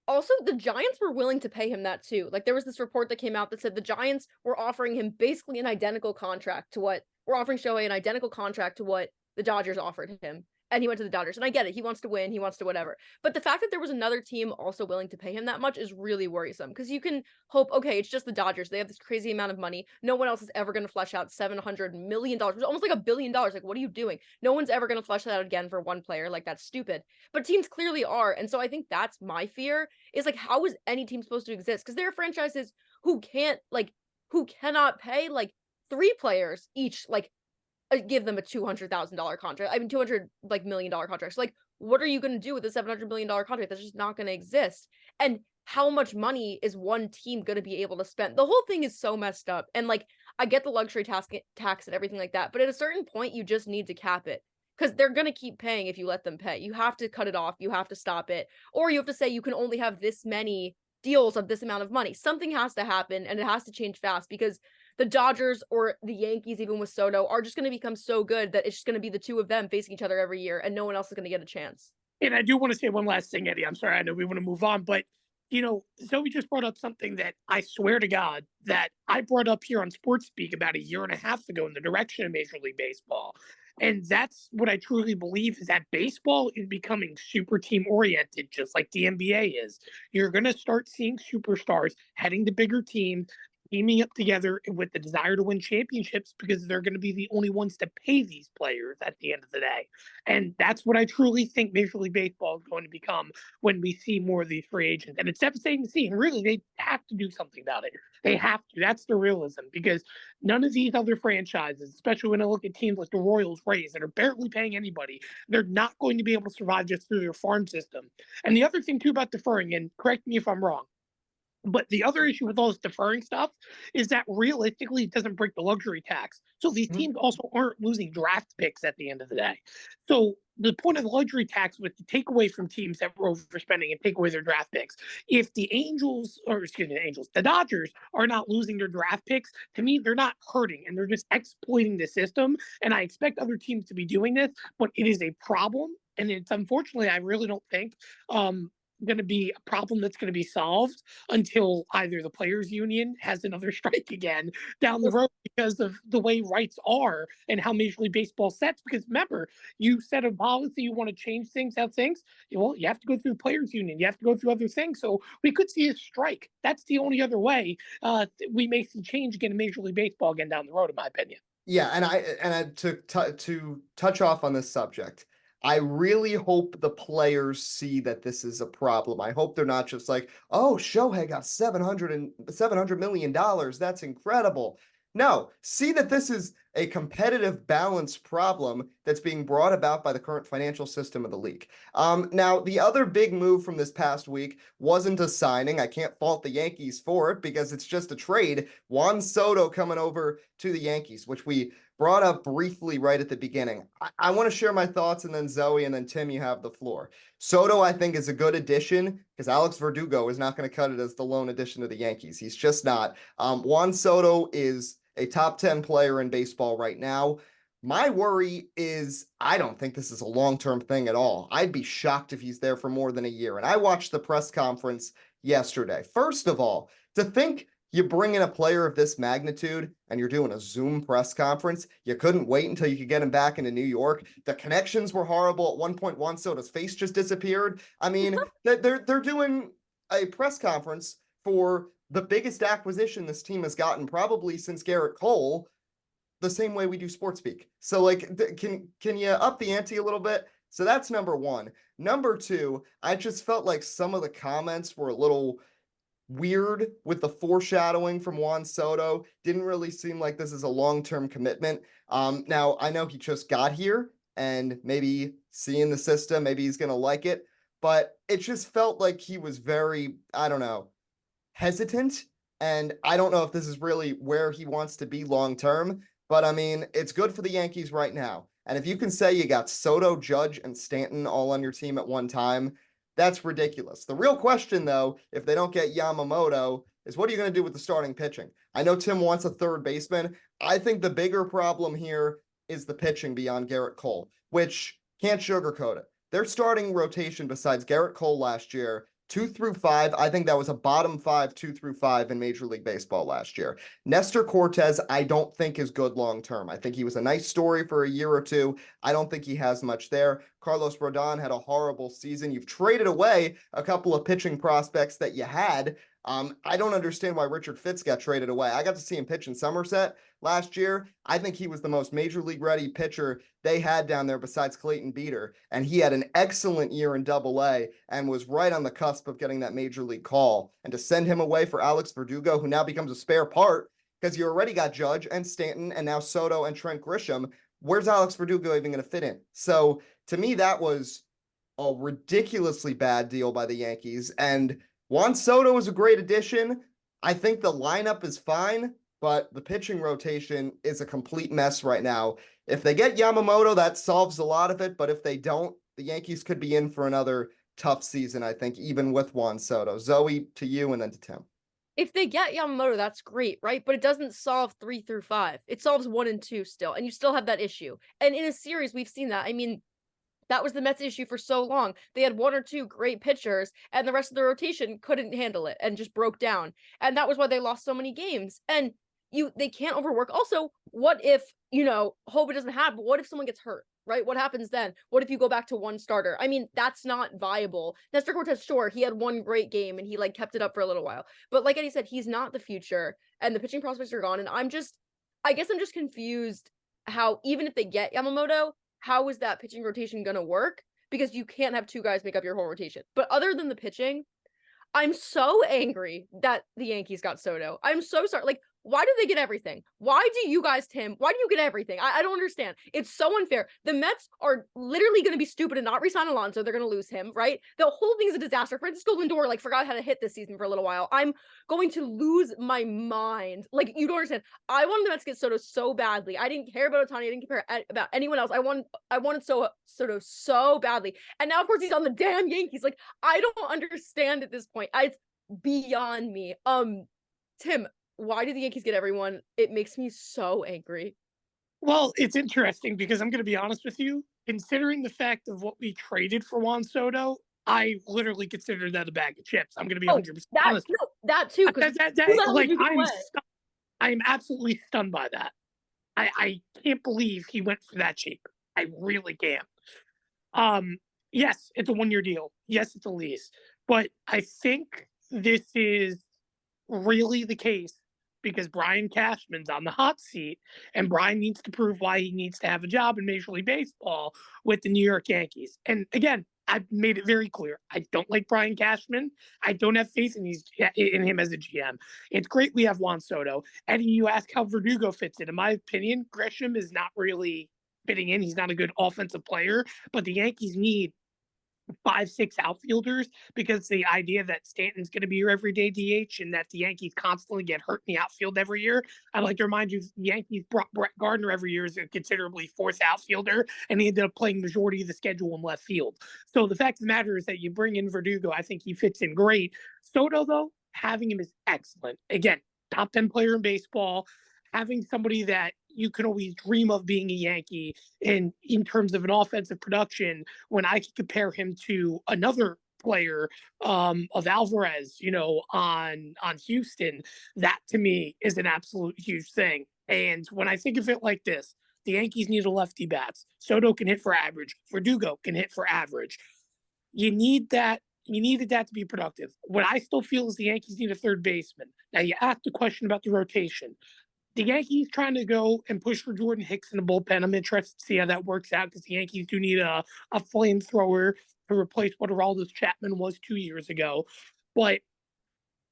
also, the Giants were willing to pay him that too. Like, there was this report that came out that said the Giants were offering him basically an identical contract to what we're offering Shohei, an identical contract to what the Dodgers offered him. And he went to the Dodgers. And I get it. He wants to win. He wants to whatever. But the fact that there was another team also willing to pay him that much is really worrisome, because you can hope, okay, it's just the Dodgers. They have this crazy amount of money. No one else is ever going to flesh out $700 million. It's almost like $1 billion. Like, what are you doing? No one's ever going to flesh that out again for one player. Like, that's stupid. But teams clearly are. And so I think that's my fear, is like, how is any team supposed to exist? Because there are franchises who cannot pay like 3 players each, like, give them a $200,000 contract. I mean, $200 million contracts. So, like, what are you going to do with a $700 million contract? That's just not going to exist. And how much money is one team going to be able to spend? The whole thing is so messed up. And like, I get the luxury tax and everything like that, but at a certain point, you just need to cap it, because they're going to keep paying if you let them pay. You have to cut it off. You have to stop it, or you have to say you can only have this many deals of this amount of money. Something has to happen, and it has to change fast, because the Dodgers or the Yankees, even with Soto, are just going to become so good that it's just going to be the two of them facing each other every year, and no one else is going to get a chance. And I do want to say one last thing, Eddie. I'm sorry, I know we want to move on, but Zoe just brought up something that I swear to God that I brought up here on Sports Speak about a year and a half ago in the direction of Major League Baseball. And that's what I truly believe, is that baseball is becoming super team oriented, just like the NBA is. You're going to start seeing superstars heading to bigger teams, teaming up together with the desire to win championships, because they're going to be the only ones to pay these players at the end of the day. And that's what I truly think Major League Baseball is going to become when we see more of these free agents. And it's devastating to see. And really, they have to do something about it. They have to. That's the realism, because none of these other franchises, especially when I look at teams like the Royals, Rays, that are barely paying anybody, they're not going to be able to survive just through their farm system. And the other thing, too, about deferring, and correct me if I'm wrong, but the other issue with all this deferring stuff is that realistically it doesn't break the luxury tax. So these teams also aren't losing draft picks at the end of the day. So the point of the luxury tax was to take away from teams that were overspending and take away their draft picks. If the the Dodgers are not losing their draft picks, to me, they're not hurting, and they're just exploiting the system. And I expect other teams to be doing this, but it is a problem. And it's, unfortunately, I really don't think going to be a problem that's going to be solved until either the players union has another strike again down the road, because of the way rights are and how Major League Baseball sets. Because remember, you set a policy, you want to change things, well, you have to go through the players union, you have to go through other things. So we could see a strike. That's the only other way we may see change again in Major League Baseball again down the road, in my opinion. Yeah, and to touch off on this subject, I really hope the players see that this is a problem. I hope they're not just like, oh, Shohei got $700 million. That's incredible. No, see that this is a competitive balance problem that's being brought about by the current financial system of the league. Now, the other big move from this past week wasn't a signing. I can't fault the Yankees for it, because it's just a trade. Juan Soto coming over to the Yankees, which we brought up briefly right at the beginning. I want to share my thoughts, and then Zoe and then Tim, you have the floor. Soto, I think, is a good addition because Alex Verdugo is not going to cut it as the lone addition to the Yankees. He's just not. Juan Soto is a top 10 player in baseball right now. My worry is I don't think this is a long-term thing at all. I'd be shocked if he's there for more than a year. And I watched the press conference yesterday. First of all, to think you bring in a player of this magnitude and you're doing a Zoom press conference, you couldn't wait until you could get him back into New York. The connections were horrible. At one point, Juan Soto's face just disappeared. I mean, they're doing a press conference for the biggest acquisition this team has gotten probably since Garrett Cole, the same way we do sports speak. So like, can you up the ante a little bit? So that's number one. Number two, I just felt like some of the comments were a little weird with the foreshadowing from Juan Soto. Didn't really seem like this is a long-term commitment. Now I know he just got here and maybe seeing the system, maybe he's going to like it, but it just felt like he was very, I don't know, hesitant. And I don't know if this is really where he wants to be long-term. But I mean, it's good for the Yankees right now. And if you can say you got Soto, Judge, and Stanton all on your team at one time, that's ridiculous. The real question, though, if they don't get Yamamoto, is what are you going to do with the starting pitching? I know Tim wants a third baseman. I think the bigger problem here is the pitching beyond Garrett Cole, which can't sugarcoat it. Their starting rotation besides Garrett Cole last year, 2 through 5, I think that was a bottom 5, 2 through 5 in Major League Baseball last year. Nestor Cortez, I don't think is good long-term. I think he was a nice story for a year or two. I don't think he has much there. Carlos Rodon had a horrible season. You've traded away a couple of pitching prospects that you had. I don't understand why Richard Fitz got traded away. I got to see him pitch in Somerset last year. I think he was the most major league ready pitcher they had down there besides Clayton Beeter. And he had an excellent year in Double-A and was right on the cusp of getting that major league call. And to send him away for Alex Verdugo, who now becomes a spare part because you already got Judge and Stanton and now Soto and Trent Grisham, where's Alex Verdugo even going to fit in? So to me, that was a ridiculously bad deal by the Yankees. And Juan Soto is a great addition. I think the lineup is fine, but the pitching rotation is a complete mess right now. If they get Yamamoto, that solves a lot of it, but if they don't, the Yankees could be in for another tough season, I think, even with Juan Soto. Zoe, to you, and then to Tim. If they get Yamamoto, that's great, right? But it doesn't solve 3 through 5. It solves 1 and 2 still, and you still have that issue. And in a series, we've seen that. I mean, that was the Mets issue for so long. They had 1 or 2 great pitchers, and the rest of the rotation couldn't handle it and just broke down. And that was why they lost so many games. And they can't overwork. Also, what if, hope it doesn't happen, but what if someone gets hurt, right? What happens then? What if you go back to one starter? I mean, that's not viable. Nestor Cortez, sure, he had 1 great game and he kept it up for a little while. But like Eddie said, he's not the future and the pitching prospects are gone. And I guess I'm just confused how, even if they get Yamamoto, how is that pitching rotation going to work? Because you can't have 2 guys make up your whole rotation. But other than the pitching, I'm so angry that the Yankees got Soto. I'm so sorry. Why do they get everything? Why do you guys, Tim? Why do you get everything? I don't understand. It's so unfair. The Mets are literally going to be stupid and not re-sign Alonso. They're going to lose him, right? The whole thing is a disaster. Francisco Lindor forgot how to hit this season for a little while. I'm going to lose my mind. You don't understand. I wanted the Mets to get Soto so badly. I didn't care about Ohtani. I didn't care about anyone else. I wanted Soto so badly. And now, of course, he's on the damn Yankees. I don't understand at this point. It's beyond me. Tim, why do the Yankees get everyone? It makes me so angry. Well, it's interesting because I'm going to be honest with you. Considering the fact of what we traded for Juan Soto, I literally consider that a bag of chips. I'm going to be 100% honest. That too. I'm absolutely stunned by that. I can't believe he went for that cheap. I really can't. Yes, it's a 1-year deal. Yes, it's a lease. But I think this is really the case because Brian Cashman's on the hot seat, and Brian needs to prove why he needs to have a job in Major League Baseball with the New York Yankees. And again, I've made it very clear. I don't like Brian Cashman. I don't have faith in him as a GM. It's great we have Juan Soto. And you ask how Verdugo fits in. In my opinion, Grisham is not really fitting in. He's not a good offensive player, but the Yankees need 5-6 outfielders, because the idea that Stanton's going to be your everyday DH and that the Yankees constantly get hurt in the outfield every year. I'd like to remind you, the Yankees brought Brett Gardner every year as a considerably fourth outfielder, and he ended up playing majority of the schedule in left field. So the fact of the matter is that you bring in Verdugo, I think he fits in great. Soto, though, having him is excellent. Again, top 10 player in baseball, having somebody that you can always dream of being a Yankee in terms of an offensive production, when I could compare him to another player of Alvarez, on Houston, that to me is an absolute huge thing. And when I think of it like this, the Yankees need a lefty bats. Soto can hit for average. Verdugo can hit for average. You need that. You needed that to be productive. What I still feel is the Yankees need a third baseman. Now, you asked the question about the rotation. The Yankees trying to go and push for Jordan Hicks in the bullpen. I'm interested to see how that works out, because the Yankees do need a flamethrower to replace what Aroldis Chapman was 2 years ago. But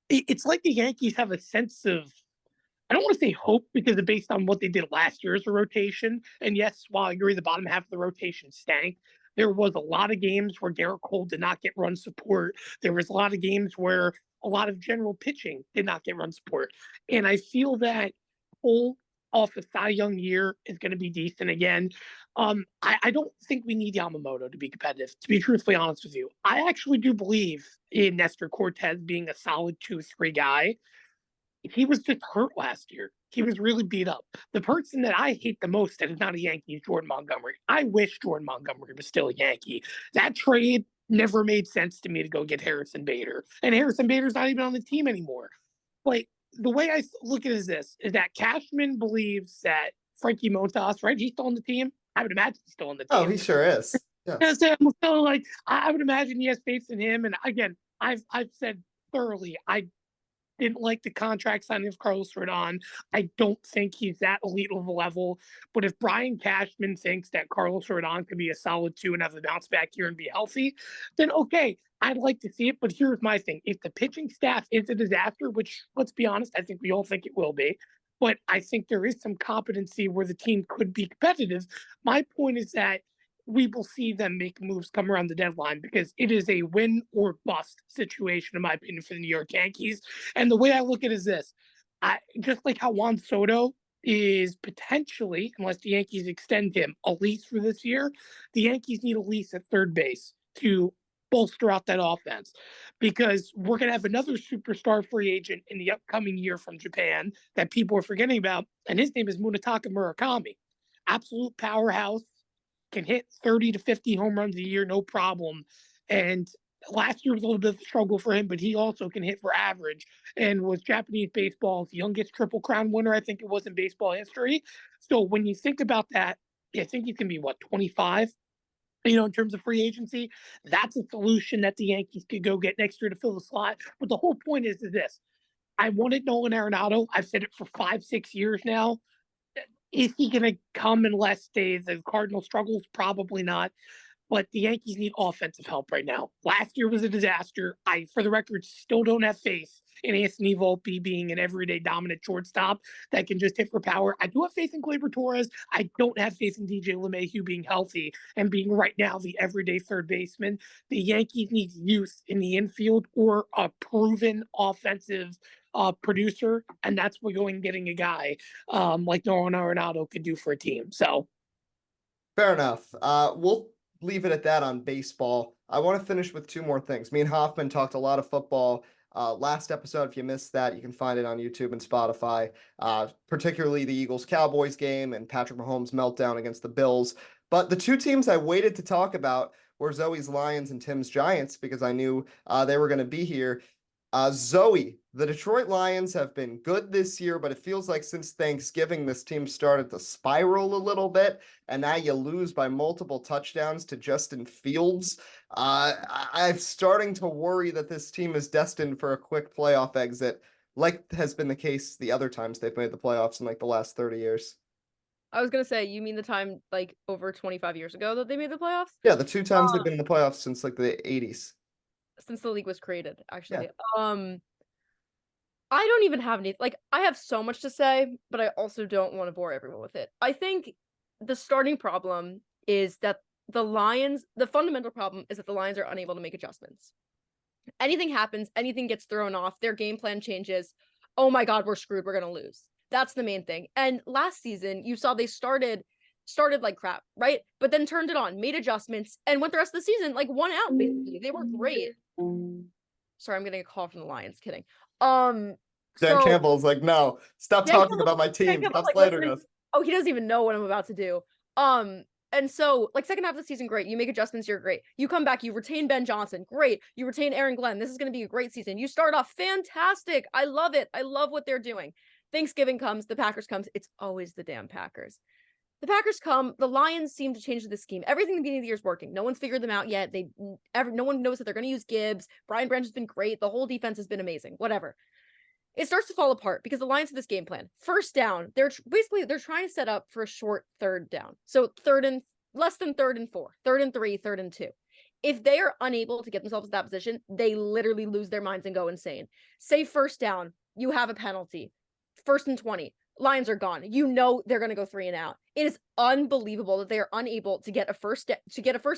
it's like the Yankees have a sense of, I don't want to say hope, because it's based on what they did last year as a rotation. And yes, while I agree the bottom half of the rotation stank, there was a lot of games where Garrett Cole did not get run support. There was a lot of games where a lot of general pitching did not get run support. And I feel that Cole off a Cy Young year is going to be decent again. I don't think we need Yamamoto to be competitive, to be truthfully honest with you. I actually do believe in Nestor Cortez being a solid 2-3 guy. He was just hurt last year. He was really beat up. The person that I hate the most that is not a Yankee is Jordan Montgomery. I wish Jordan Montgomery was still a Yankee. That trade never made sense to me to go get Harrison Bader. And Harrison Bader's not even on the team anymore. Like, the way I look at it is this, is that Cashman believes that Frankie Montas, right? He's still on the team. I would imagine he's still on the team. Oh, he sure is. Yes. So, like, I would imagine he has faith in him. And again, I've said thoroughly, I didn't like the contract signing of Carlos Rodon. I don't think he's that elite of a level. But if Brian Cashman thinks that Carlos Rodon could be a solid 2 and have a bounce back here and be healthy, then okay, I'd like to see it. But here's my thing. If the pitching staff is a disaster, which, let's be honest, I think we all think it will be, but I think there is some competency where the team could be competitive. My point is that we will see them make moves come around the deadline, because it is a win or bust situation, in my opinion, for the New York Yankees. And the way I look at it is this, just like how Juan Soto is potentially, unless the Yankees extend him, a lease for this year, the Yankees need a lease at third base to bolster out that offense, because we're going to have another superstar free agent in the upcoming year from Japan that people are forgetting about, and his name is Munetaka Murakami. Absolute powerhouse, can hit 30 to 50 home runs a year, no problem. And last year was a little bit of a struggle for him, but he also can hit for average, and was Japanese baseball's youngest Triple Crown winner, I think it was, in baseball history. So when you think about that, I think he's going to be, 25? In terms of free agency, that's a solution that the Yankees could go get next year to fill the slot. But the whole point is this. I wanted Nolan Arenado. I've said it for 5-6 years now. Is he going to come unless the Cardinals struggles? Probably not. But the Yankees need offensive help right now. Last year was a disaster. I, for the record, still don't have faith in Anthony Volpe being an everyday dominant shortstop that can just hit for power. I do have faith in Gleyber Torres. I don't have faith in DJ LeMahieu being healthy and being right now the everyday third baseman. The Yankees need youth in the infield, or a proven offensive producer, and that's what going getting a guy like Nolan Arenado could do for a team. So fair enough. We'll leave it at that on baseball. I want to finish with two more things. Me and Hoffman talked a lot of football last episode. If you missed that, you can find it on YouTube and Spotify, particularly the Eagles-Cowboys game and Patrick Mahomes' meltdown against the Bills. But the two teams I waited to talk about were Zoe's Lions and Tim's Giants, because I knew they were going to be here. Zoe, the Detroit Lions have been good this year, but it feels like since Thanksgiving, this team started to spiral a little bit, and now you lose by multiple touchdowns to Justin Fields. I'm starting to worry that this team is destined for a quick playoff exit, like has been the case the other times they've made the playoffs in like the last 30 years. I was gonna say, you mean the time like over 25 years ago that they made the playoffs? Yeah, the two times they've been in the playoffs since like the 80s. Since the league was created, actually. Yeah. I don't even have any, like, I have so much to say, but I also don't want to bore everyone with it. I think the starting problem is that the Lions, the fundamental problem is that the Lions are unable to make adjustments. Anything happens, anything gets thrown off, their game plan changes. Oh my God, we're screwed. We're going to lose. That's the main thing. And last season, you saw they started like crap, right? But then turned it on, made adjustments, and went the rest of the season like one out, basically. They were great. Sorry, I'm getting a call from the Lions. Kidding. Dan Campbell's like, no, stop talking about my team. Stop slandering us. Oh, he doesn't even know what I'm about to do. And so, like, second half of the season, great. You make adjustments, you're great. You come back, you retain Ben Johnson, great. You retain Aaron Glenn. This is going to be a great season. You start off fantastic. I love it. I love what they're doing. Thanksgiving comes, the Packers comes. It's always the damn Packers. The Packers come, the Lions seem to change the scheme. Everything at the beginning of the year is working. No one's figured them out yet. No one knows that they're going to use Gibbs. Brian Branch has been great. The whole defense has been amazing. Whatever. It starts to fall apart because the Lions have this game plan. First down, they're trying to set up for a short third down. So less than 3rd and 4, 3rd and 3, 3rd and 2. If they are unable to get themselves in that position, they literally lose their minds and go insane. Say first down, you have a penalty. 1st and 20, Lions are gone. You know they're going to go 3 and out. It is unbelievable that they are unable to get a first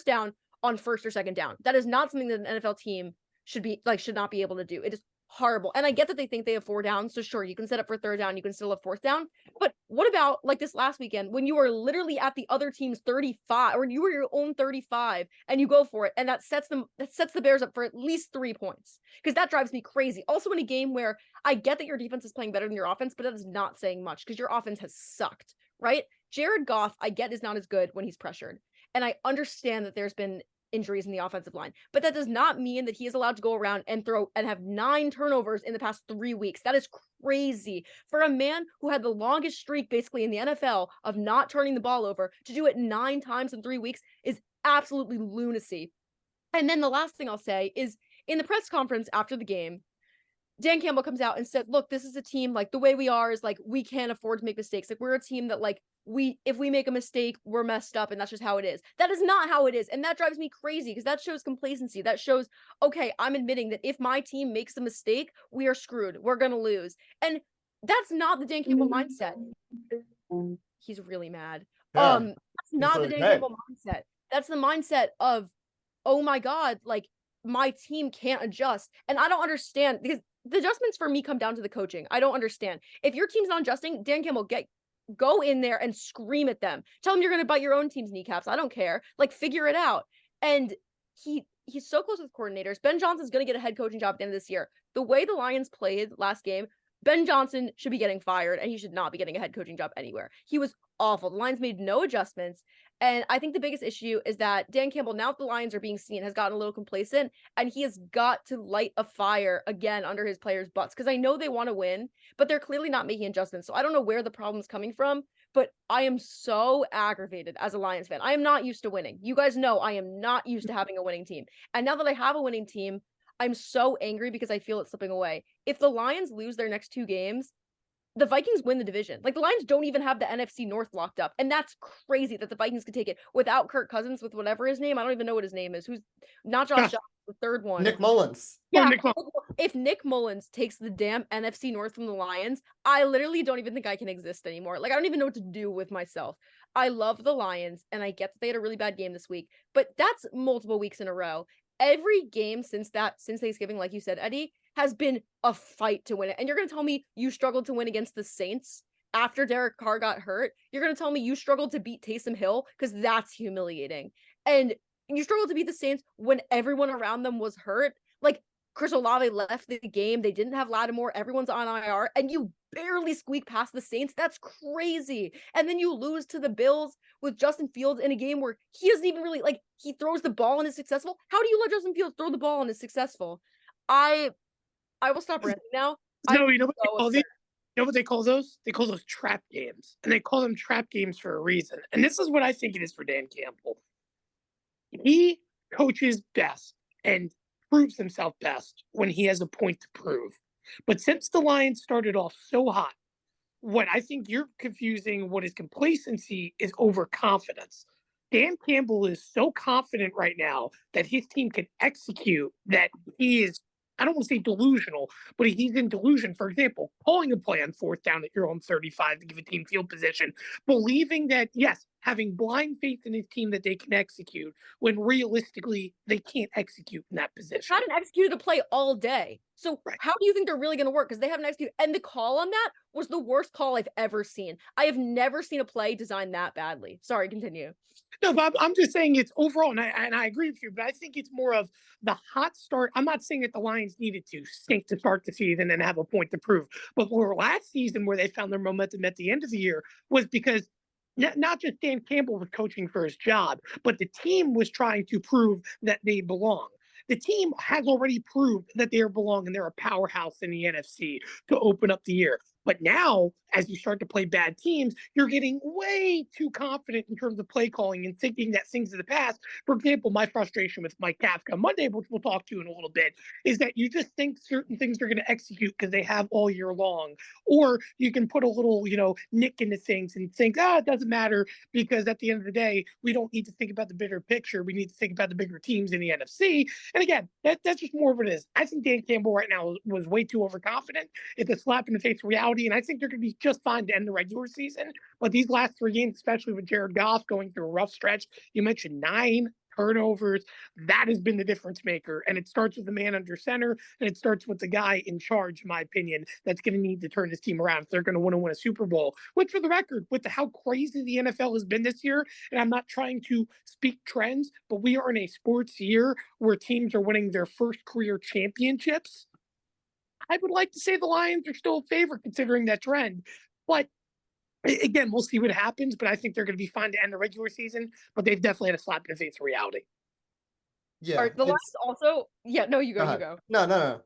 down on 1st or 2nd down. That is not something that an NFL team should not be able to do. It is horrible. And I get that they think they have 4 downs. So sure, you can set up for 3rd down. You can still have 4th down. But what about like this last weekend when you were literally at the other team's 35 or you were your own 35 and you go for it. And that sets the Bears up for at least 3 points because that drives me crazy. Also in a game where I get that your defense is playing better than your offense, but that is not saying much because your offense has sucked, right? Jared Goff, I get is not as good when he's pressured. And I understand that there's been injuries in the offensive line, but that does not mean that he is allowed to go around and throw and have 9 turnovers in the past 3 weeks. That is crazy for a man who had the longest streak basically in the NFL of not turning the ball over. To do it 9 times in 3 weeks is absolutely lunacy. And then the last thing I'll say is in the press conference after the game, Dan Campbell comes out and said, look, this is a team, like the way we are is like, we can't afford to make mistakes. Like we're a team that like, if we make a mistake, we're messed up and that's just how it is. That is not how it is. And that drives me crazy because that shows complacency. That shows, okay, I'm admitting that if my team makes a mistake, we are screwed. We're going to lose. And that's not the Dan Campbell mindset. He's really mad. Yeah. That's not the Dan Campbell mindset. That's the mindset of, oh my God, like my team can't adjust. And I don't understand because the adjustments for me come down to the coaching. I don't understand. If your team's not adjusting, Dan Campbell, go in there and scream at them. Tell them you're going to bite your own team's kneecaps. I don't care. Like, figure it out. And he's so close with coordinators. Ben Johnson's going to get a head coaching job at the end of this year. The way the Lions played last game, Ben Johnson should be getting fired, and he should not be getting a head coaching job anywhere. He was awful. The Lions made no adjustments. And I think the biggest issue is that Dan Campbell, now that the Lions are being seen, has gotten a little complacent, and he has got to light a fire again under his players' butts. Because I know they want to win, but they're clearly not making adjustments. So I don't know where the problem's coming from, but I am so aggravated as a Lions fan. I am not used to winning. You guys know I am not used to having a winning team. And now that I have a winning team, I'm so angry because I feel it slipping away. If the Lions lose their next 2 games, the Vikings win the division. Like the Lions don't even have the NFC North locked up. And that's crazy that the Vikings could take it without Kirk Cousins, with whatever his name. I don't even know what his name is. Who's not Josh Johnson, the third one. Nick Mullins. Yeah. If Nick Mullins takes the damn NFC North from the Lions, I literally don't even think I can exist anymore. Like I don't even know what to do with myself. I love the Lions and I get that they had a really bad game this week, but that's multiple weeks in a row. Every game since Thanksgiving, like you said, Eddie, has been a fight to win it. And you're going to tell me you struggled to win against the Saints after Derek Carr got hurt? You're going to tell me you struggled to beat Taysom Hill? Because that's humiliating. And you struggled to beat the Saints when everyone around them was hurt? Like, Chris Olave left the game. They didn't have Lattimore. Everyone's on IR. And you barely squeak past the Saints. That's crazy. And then you lose to the Bills with Justin Fields in a game where he doesn't even really, like, he throws the ball and is successful. How do you let Justin Fields throw the ball and is successful? I will stop ranting now. No, you know what they call these? You know what they call those? They call those trap games. And they call them trap games for a reason. And this is what I think it is for Dan Campbell. He coaches best and proves himself best when he has a point to prove. But since the Lions started off so hot, what I think you're confusing what is complacency is overconfidence. Dan Campbell is so confident right now that his team can execute that he is I don't want to say delusional, but he's in delusion. For example, calling a play on 4th down at your own 35 to give a team field position, believing that, yes, having blind faith in his team that they can execute when realistically they can't execute in that position. Hadn't executed a play all day. So Right. how do you think they're really going to work? Because they haven't executed. And the call on that was the worst call I've ever seen. I have never seen a play designed that badly. Sorry, continue. No, but I'm just saying it's overall, and I agree with you, but I think it's more of the hot start. I'm not saying that the Lions needed to stink to start the season and have a point to prove, but for last season where they found their momentum at the end of the year was because not just Dan Campbell was coaching for his job, but the team was trying to prove that they belong. The team has already proved that they belong and they're a powerhouse in the NFC to open up the year. But now, as you start to play bad teams, you're getting way too confident in terms of play calling and thinking that things of the past. For example, my frustration with Mike Kafka Monday, which we'll talk to in a little bit, is that you just think certain things are going to execute because they have all year long. Or you can put a little, nick into things and think, it doesn't matter because at the end of the day, we don't need to think about the bigger picture. We need to think about the bigger teams in the NFC. And again, that's just more of what it is. I think Dan Campbell right now was way too overconfident. It's a slap in the face reality. And I think they're going to be just fine to end the regular season. But these last 3 games, especially with Jared Goff going through a rough stretch, you mentioned 9 turnovers. That has been the difference maker. And it starts with the man under center, and it starts with the guy in charge, in my opinion, that's going to need to turn this team around if they're going to win a Super Bowl. Which, for the record, with how crazy the NFL has been this year, and I'm not trying to speak trends, but we are in a sports year where teams are winning their first career championships. I would like to say the Lions are still a favorite considering that trend. But again, we'll see what happens. But I think they're going to be fine to end the regular season. But they've definitely had a slap in the face of reality. Yeah. Are the Lions also? Yeah, no, you go. You go. No. Go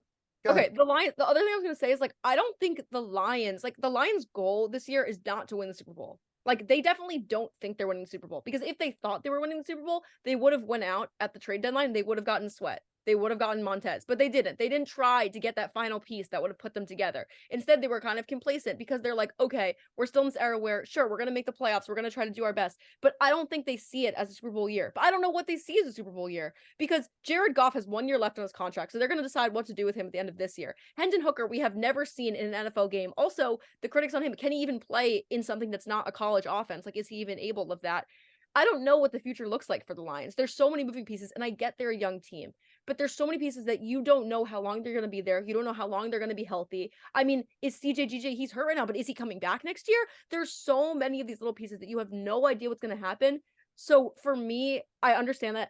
Okay, ahead. the Lions. The other thing I was gonna say is I don't think the Lions, the Lions' goal this year is not to win the Super Bowl. They definitely don't think they're winning the Super Bowl because if they thought they were winning the Super Bowl, they would have went out at the trade deadline. They would have gotten Sweat. They would have gotten Montez, but they didn't. They didn't try to get that final piece that would have put them together. Instead, they were kind of complacent because they're like, okay, we're still in this era where, sure, we're going to make the playoffs. We're going to try to do our best. But I don't think they see it as a Super Bowl year. But I don't know what they see as a Super Bowl year because Jared Goff has 1 year left on his contract. So they're going to decide what to do with him at the end of this year. Hendon Hooker, we have never seen in an NFL game. Also, the critics on him, can he even play in something that's not a college offense? Is he even able of that? I don't know what the future looks like for the Lions. There's so many moving pieces, and I get they're a young team, but there's so many pieces that you don't know how long they're going to be there. You don't know how long they're going to be healthy. I mean, is CJGJ, he's hurt right now, but is he coming back next year? There's so many of these little pieces that you have no idea what's going to happen. So for me, I understand that.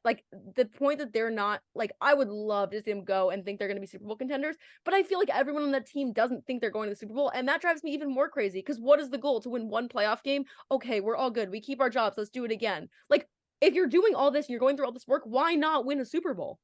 The point that they're not, I would love to see them go and think they're going to be Super Bowl contenders, but I feel like everyone on that team doesn't think they're going to the Super Bowl, and that drives me even more crazy because what is the goal? To win 1 playoff game? Okay, we're all good. We keep our jobs. Let's do it again. If you're doing all this and you're going through all this work, why not win a Super Bowl?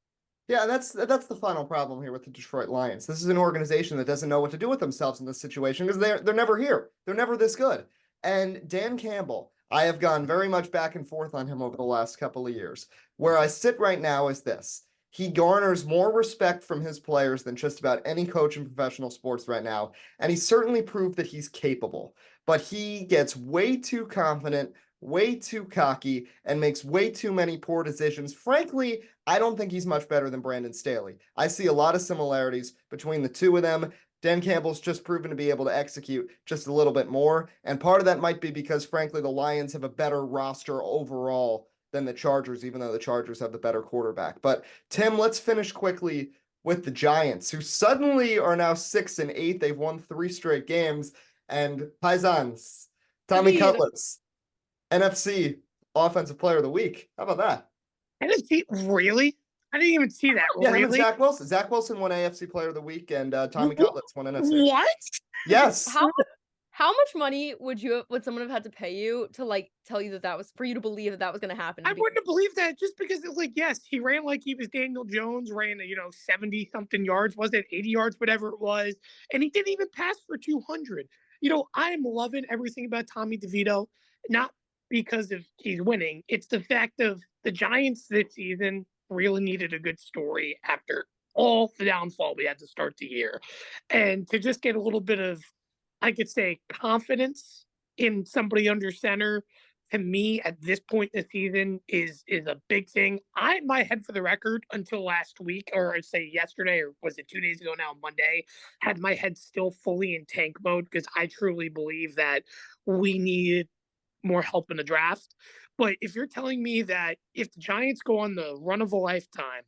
Yeah, that's the final problem here with the Detroit Lions. This is an organization that doesn't know what to do with themselves in this situation because they're never here. They're never this good. And Dan Campbell, I have gone very much back and forth on him over the last couple of years. Where I sit right now is this. He garners more respect from his players than just about any coach in professional sports right now. And he certainly proved that he's capable. But he gets way too confident, way too cocky, and makes way too many poor decisions. Frankly, I don't think he's much better than Brandon Staley. I see a lot of similarities between the two of them. Dan Campbell's just proven to be able to execute just a little bit more. And part of that might be because, frankly, the Lions have a better roster overall than the Chargers, even though the Chargers have the better quarterback. But Tim, let's finish quickly with the Giants, who suddenly are now 6-8. They've won 3 straight games. And Paisans, Tommy Cutlets, NFC Offensive Player of the Week. How about that? NFC, really? I didn't even see that. Yeah, really? him and Zach Wilson. Zach Wilson won AFC Player of the Week, and Tommy Cutlets won NFC. What? Yes. How much money would someone have had to pay you to tell you that was for you to believe that was going to happen? I wouldn't have believed that just because it's yes, he ran like he was Daniel Jones, ran 70 something yards, was it 80 yards, whatever it was, and he didn't even pass for 200. I am loving everything about Tommy DeVito, not because of he's winning. It's the fact of the Giants this season really needed a good story after all the downfall we had to start the year. And to just get a little bit of, I could say, confidence in somebody under center to me at this point in the season is a big thing. My head for the record until last week, or I'd say yesterday, or was it 2 days ago now, Monday, had my head still fully in tank mode because I truly believe that we needed more help in the draft. But if you're telling me that if the Giants go on the run of a lifetime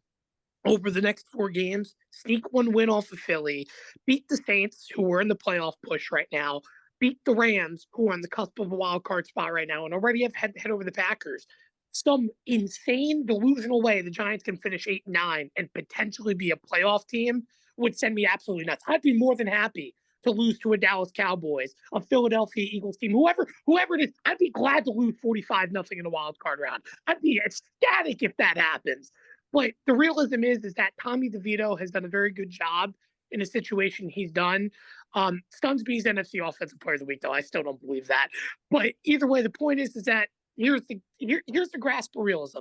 over the next 4 games, sneak one win off of Philly, beat the Saints, who are in the playoff push right now, beat the Rams, who are on the cusp of a wild card spot right now, and already have head over the Packers. Some insane, delusional way the Giants can finish 8-9 and potentially be a playoff team would send me absolutely nuts. I'd be more than happy to lose to a Dallas Cowboys, a Philadelphia Eagles team, whoever it is. I'd be glad to lose 45-0 in a wild card round. I'd be ecstatic if that happens. But the realism is that Tommy DeVito has done a very good job in a situation he's done. Stunsby's NFC Offensive Player of the Week, though. I still don't believe that. But either way, the point is that here's the grasp of realism.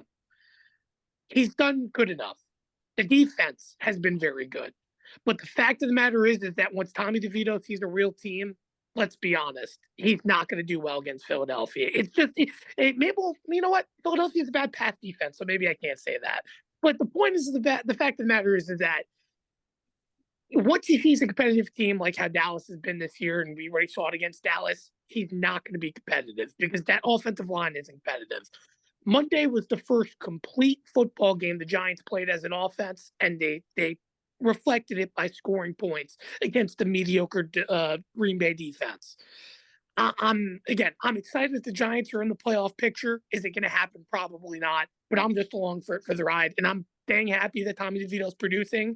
He's done good enough. The defense has been very good. But the fact of the matter is that once Tommy DeVito sees a real team, let's be honest, he's not going to do well against Philadelphia. It's just, maybe, you know what? Philadelphia's a bad pass defense, so maybe I can't say that. But the point is, the fact of the matter is that once he sees a competitive team like how Dallas has been this year, and we already saw it against Dallas, he's not going to be competitive because that offensive line isn't competitive. Monday was the first complete football game the Giants played as an offense, and they reflected it by scoring points against the mediocre Green Bay defense. I'm excited that the Giants are in the playoff picture. Is it going to happen? Probably not. But I'm just along for the ride, and I'm dang happy that Tommy DeVito's producing.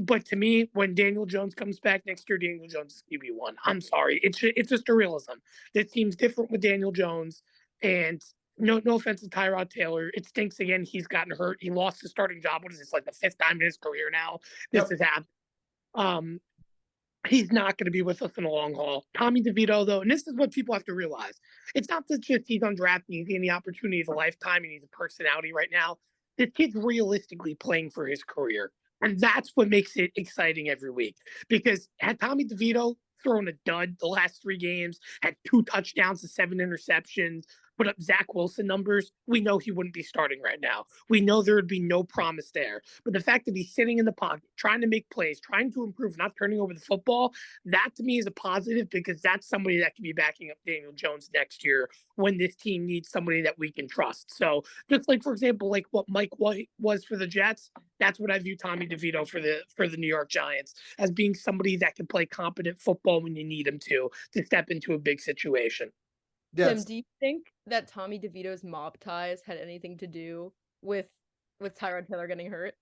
But to me, when Daniel Jones comes back next year, Daniel Jones is QB1. I'm sorry. It's just a realism. This team's different with Daniel Jones, and no offense to Tyrod Taylor. It stinks again. He's gotten hurt. He lost his starting job. What is this, like the 5th time in his career now? This has happened. He's not going to be with us in the long haul. Tommy DeVito, though, and this is what people have to realize. It's not that just he's undrafted, he's getting the opportunity of a lifetime, and he's a personality right now. This kid's realistically playing for his career. And that's what makes it exciting every week. Because had Tommy DeVito thrown a dud the last 3 games, had 2 touchdowns to 7 interceptions, put up Zach Wilson numbers, we know he wouldn't be starting right now. We know there would be no promise there. But the fact that he's sitting in the pocket, trying to make plays, trying to improve, not turning over the football, that to me is a positive because that's somebody that can be backing up Daniel Jones next year when this team needs somebody that we can trust. So just like, for example, like what Mike White was for the Jets, that's what I view Tommy DeVito for the New York Giants as being somebody that can play competent football when you need him to step into a big situation. Yes. Tim, do you think that Tommy DeVito's mob ties had anything to do with Tyrod Taylor getting hurt?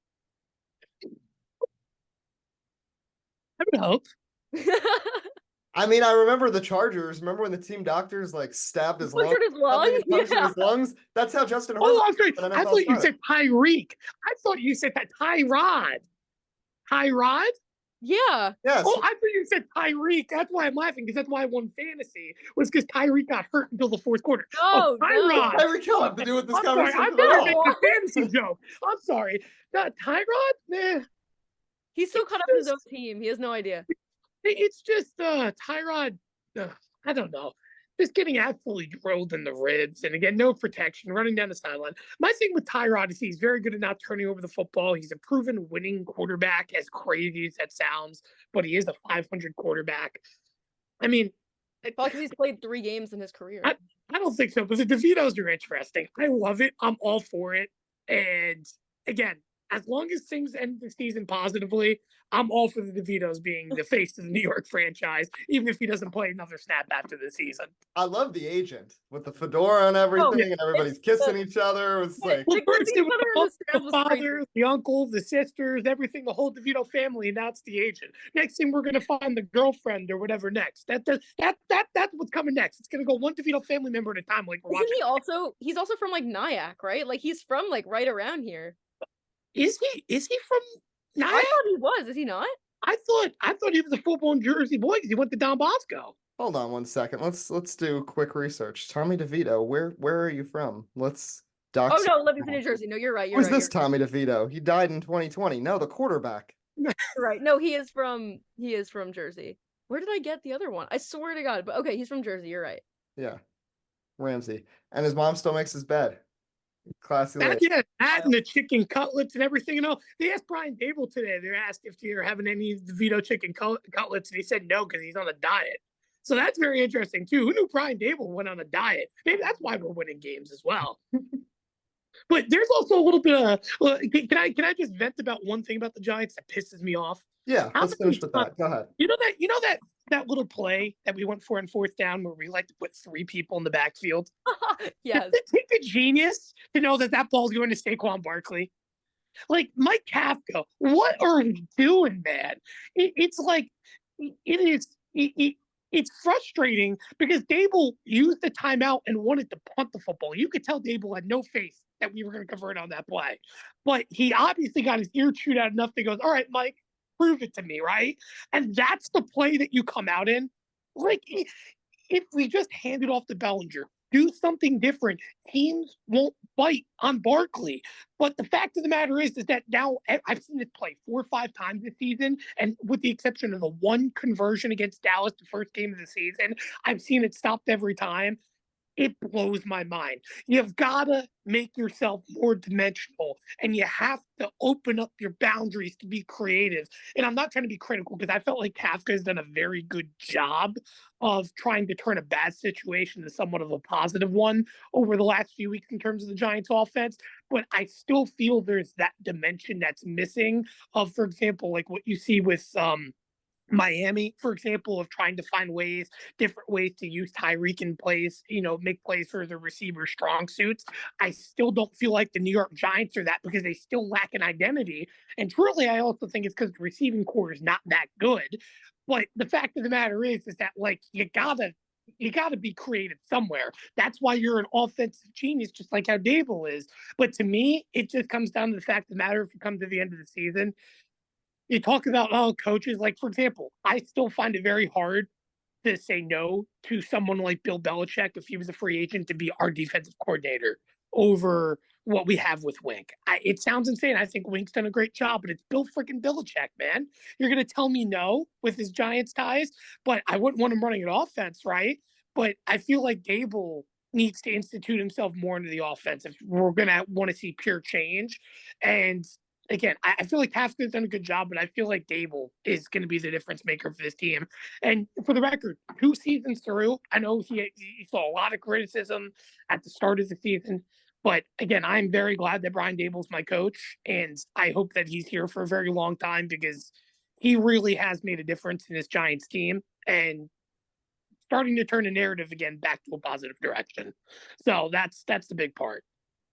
I would hope. I mean, I remember the Chargers. Remember when the team doctors stabbed his lung? His lungs? That's how Justin Herbert. Oh, I'm sorry. I thought you said Tyreek. I thought you said that Tyrod. Tyrod? Yeah. Yes. Oh, I thought you said Tyreek. That's why I'm laughing, because that's why I won fantasy, was because Tyreek got hurt until the 4th quarter. Oh, Tyrod. No. Tyreek Hill have to do with this conversation. I'm better make a fantasy joke. I'm sorry. Tyrod, man. He's so caught up in his own team. He has no idea. It's just Tyrod. I don't know. Just getting absolutely drilled in the ribs. And again, no protection, running down the sideline. My thing with Tyrod is he's very good at not turning over the football. He's a proven winning quarterback, as crazy as that sounds, but he is a 500 quarterback. I mean, because he's played 3 games in his career. I don't think so, but the DeVitos are interesting. I love it. I'm all for it. And again, as long as things end the season positively, I'm all for the DeVitos being the face of the New York franchise, even if he doesn't play another snap after the season. I love the agent with the fedora and everything, and everybody's kissing each other. It was like, well, first it was the father, the uncle, the sisters, everything, the whole DeVito family, and that's the agent. Next thing, we're gonna find the girlfriend or whatever next. That's what's coming next. It's gonna go one DeVito family member at a time. Like we're watching. He's also from Nyack, right? Like he's from right around here. Is he from Nyack? I thought he was. Is he not? I thought he was a full-blown Jersey boy because he went to Don Bosco. Hold on one second. Let's do quick research. Tommy DeVito, where are you from? Let's dox. Oh no, Livingston, New Jersey. No, you're right. Who's this Tommy DeVito? He died in 2020. No, the quarterback. Right. No, he is from Jersey. Where did I get the other one? I swear to God. But okay, he's from Jersey. You're right. Yeah. Ramsey. And his mom still makes his bed. Classy lady. That and the chicken cutlets and everything. They asked Brian Dable today. They asked if they're having any DeVito chicken cutlets, and he said no because he's on a diet. So that's very interesting too. Who knew Brian Dable went on a diet? Maybe that's why we're winning games as well. But there's also a little bit of can I just vent about one thing about the Giants that pisses me off? Yeah, let's finish with that. Go ahead. You know that little play that we went for in fourth down where we like to put 3 people in the backfield? Yes. It take a genius to know that ball's going to Saquon Barkley. Like Mike Kafka, what are we doing, man? It's like it's frustrating because Dable used the timeout and wanted to punt the football. You could tell Dable had no faith that we were going to convert on that play, but he obviously got his ear chewed out enough that he goes, "All right, Mike, prove it to me," right? And that's the play that you come out in. Like, if we just hand it off to Bellinger, do something different, teams won't bite on Barkley. But the fact of the matter is that now I've seen it play 4 or 5 times this season, and with the exception of the one conversion against Dallas, the first game of the season, I've seen it stopped every time. It blows my mind. You've got to make yourself more dimensional, and you have to open up your boundaries to be creative. And I'm not trying to be critical because I felt like Kafka has done a very good job of trying to turn a bad situation to somewhat of a positive one over the last few weeks in terms of the Giants offense. But I still feel there's that dimension that's missing of, for example, like what you see with Miami, for example, of trying to find different ways to use Tyreek in plays, make plays for the receiver strong suits. I still don't feel like the New York Giants are that because they still lack an identity. And truly, I also think it's because the receiving core is not that good. But the fact of the matter is that like you gotta be creative somewhere. That's why you're an offensive genius, just like how Dable is. But to me, it just comes down to the fact of the matter if you come to the end of the season. You talk about coaches, like, for example, I still find it very hard to say no to someone like Bill Belichick if he was a free agent to be our defensive coordinator over what we have with Wink. It sounds insane. I think Wink's done a great job, but it's Bill freaking Belichick, man. You're going to tell me no with his Giants ties, but I wouldn't want him running an offense, right? But I feel like Dable needs to institute himself more into the offense if we're going to want to see pure change. And again, I feel like Kafka's done a good job, but I feel like Dable is going to be the difference maker for this team. And for the record, 2 seasons through, I know he saw a lot of criticism at the start of the season. But again, I'm very glad that Brian Dable's my coach, and I hope that he's here for a very long time because he really has made a difference in this Giants team and starting to turn the narrative again back to a positive direction. So that's the big part.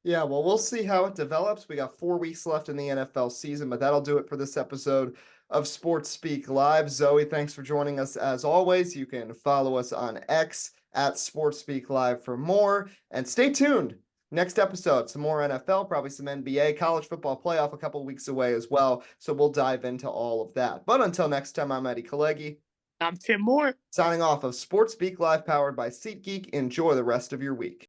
Yeah, well, we'll see how it develops. We got 4 weeks left in the NFL season, but that'll do it for this episode of Sports Speak Live. Zoe, thanks for joining us as always. You can follow us on X at Sports Speak Live for more, and stay tuned. Next episode, some more NFL, probably some NBA, college football playoff a couple weeks away as well. So we'll dive into all of that. But until next time, I'm Eddie Kalegi. I'm Tim Moore. Signing off of Sports Speak Live, powered by SeatGeek. Enjoy the rest of your week.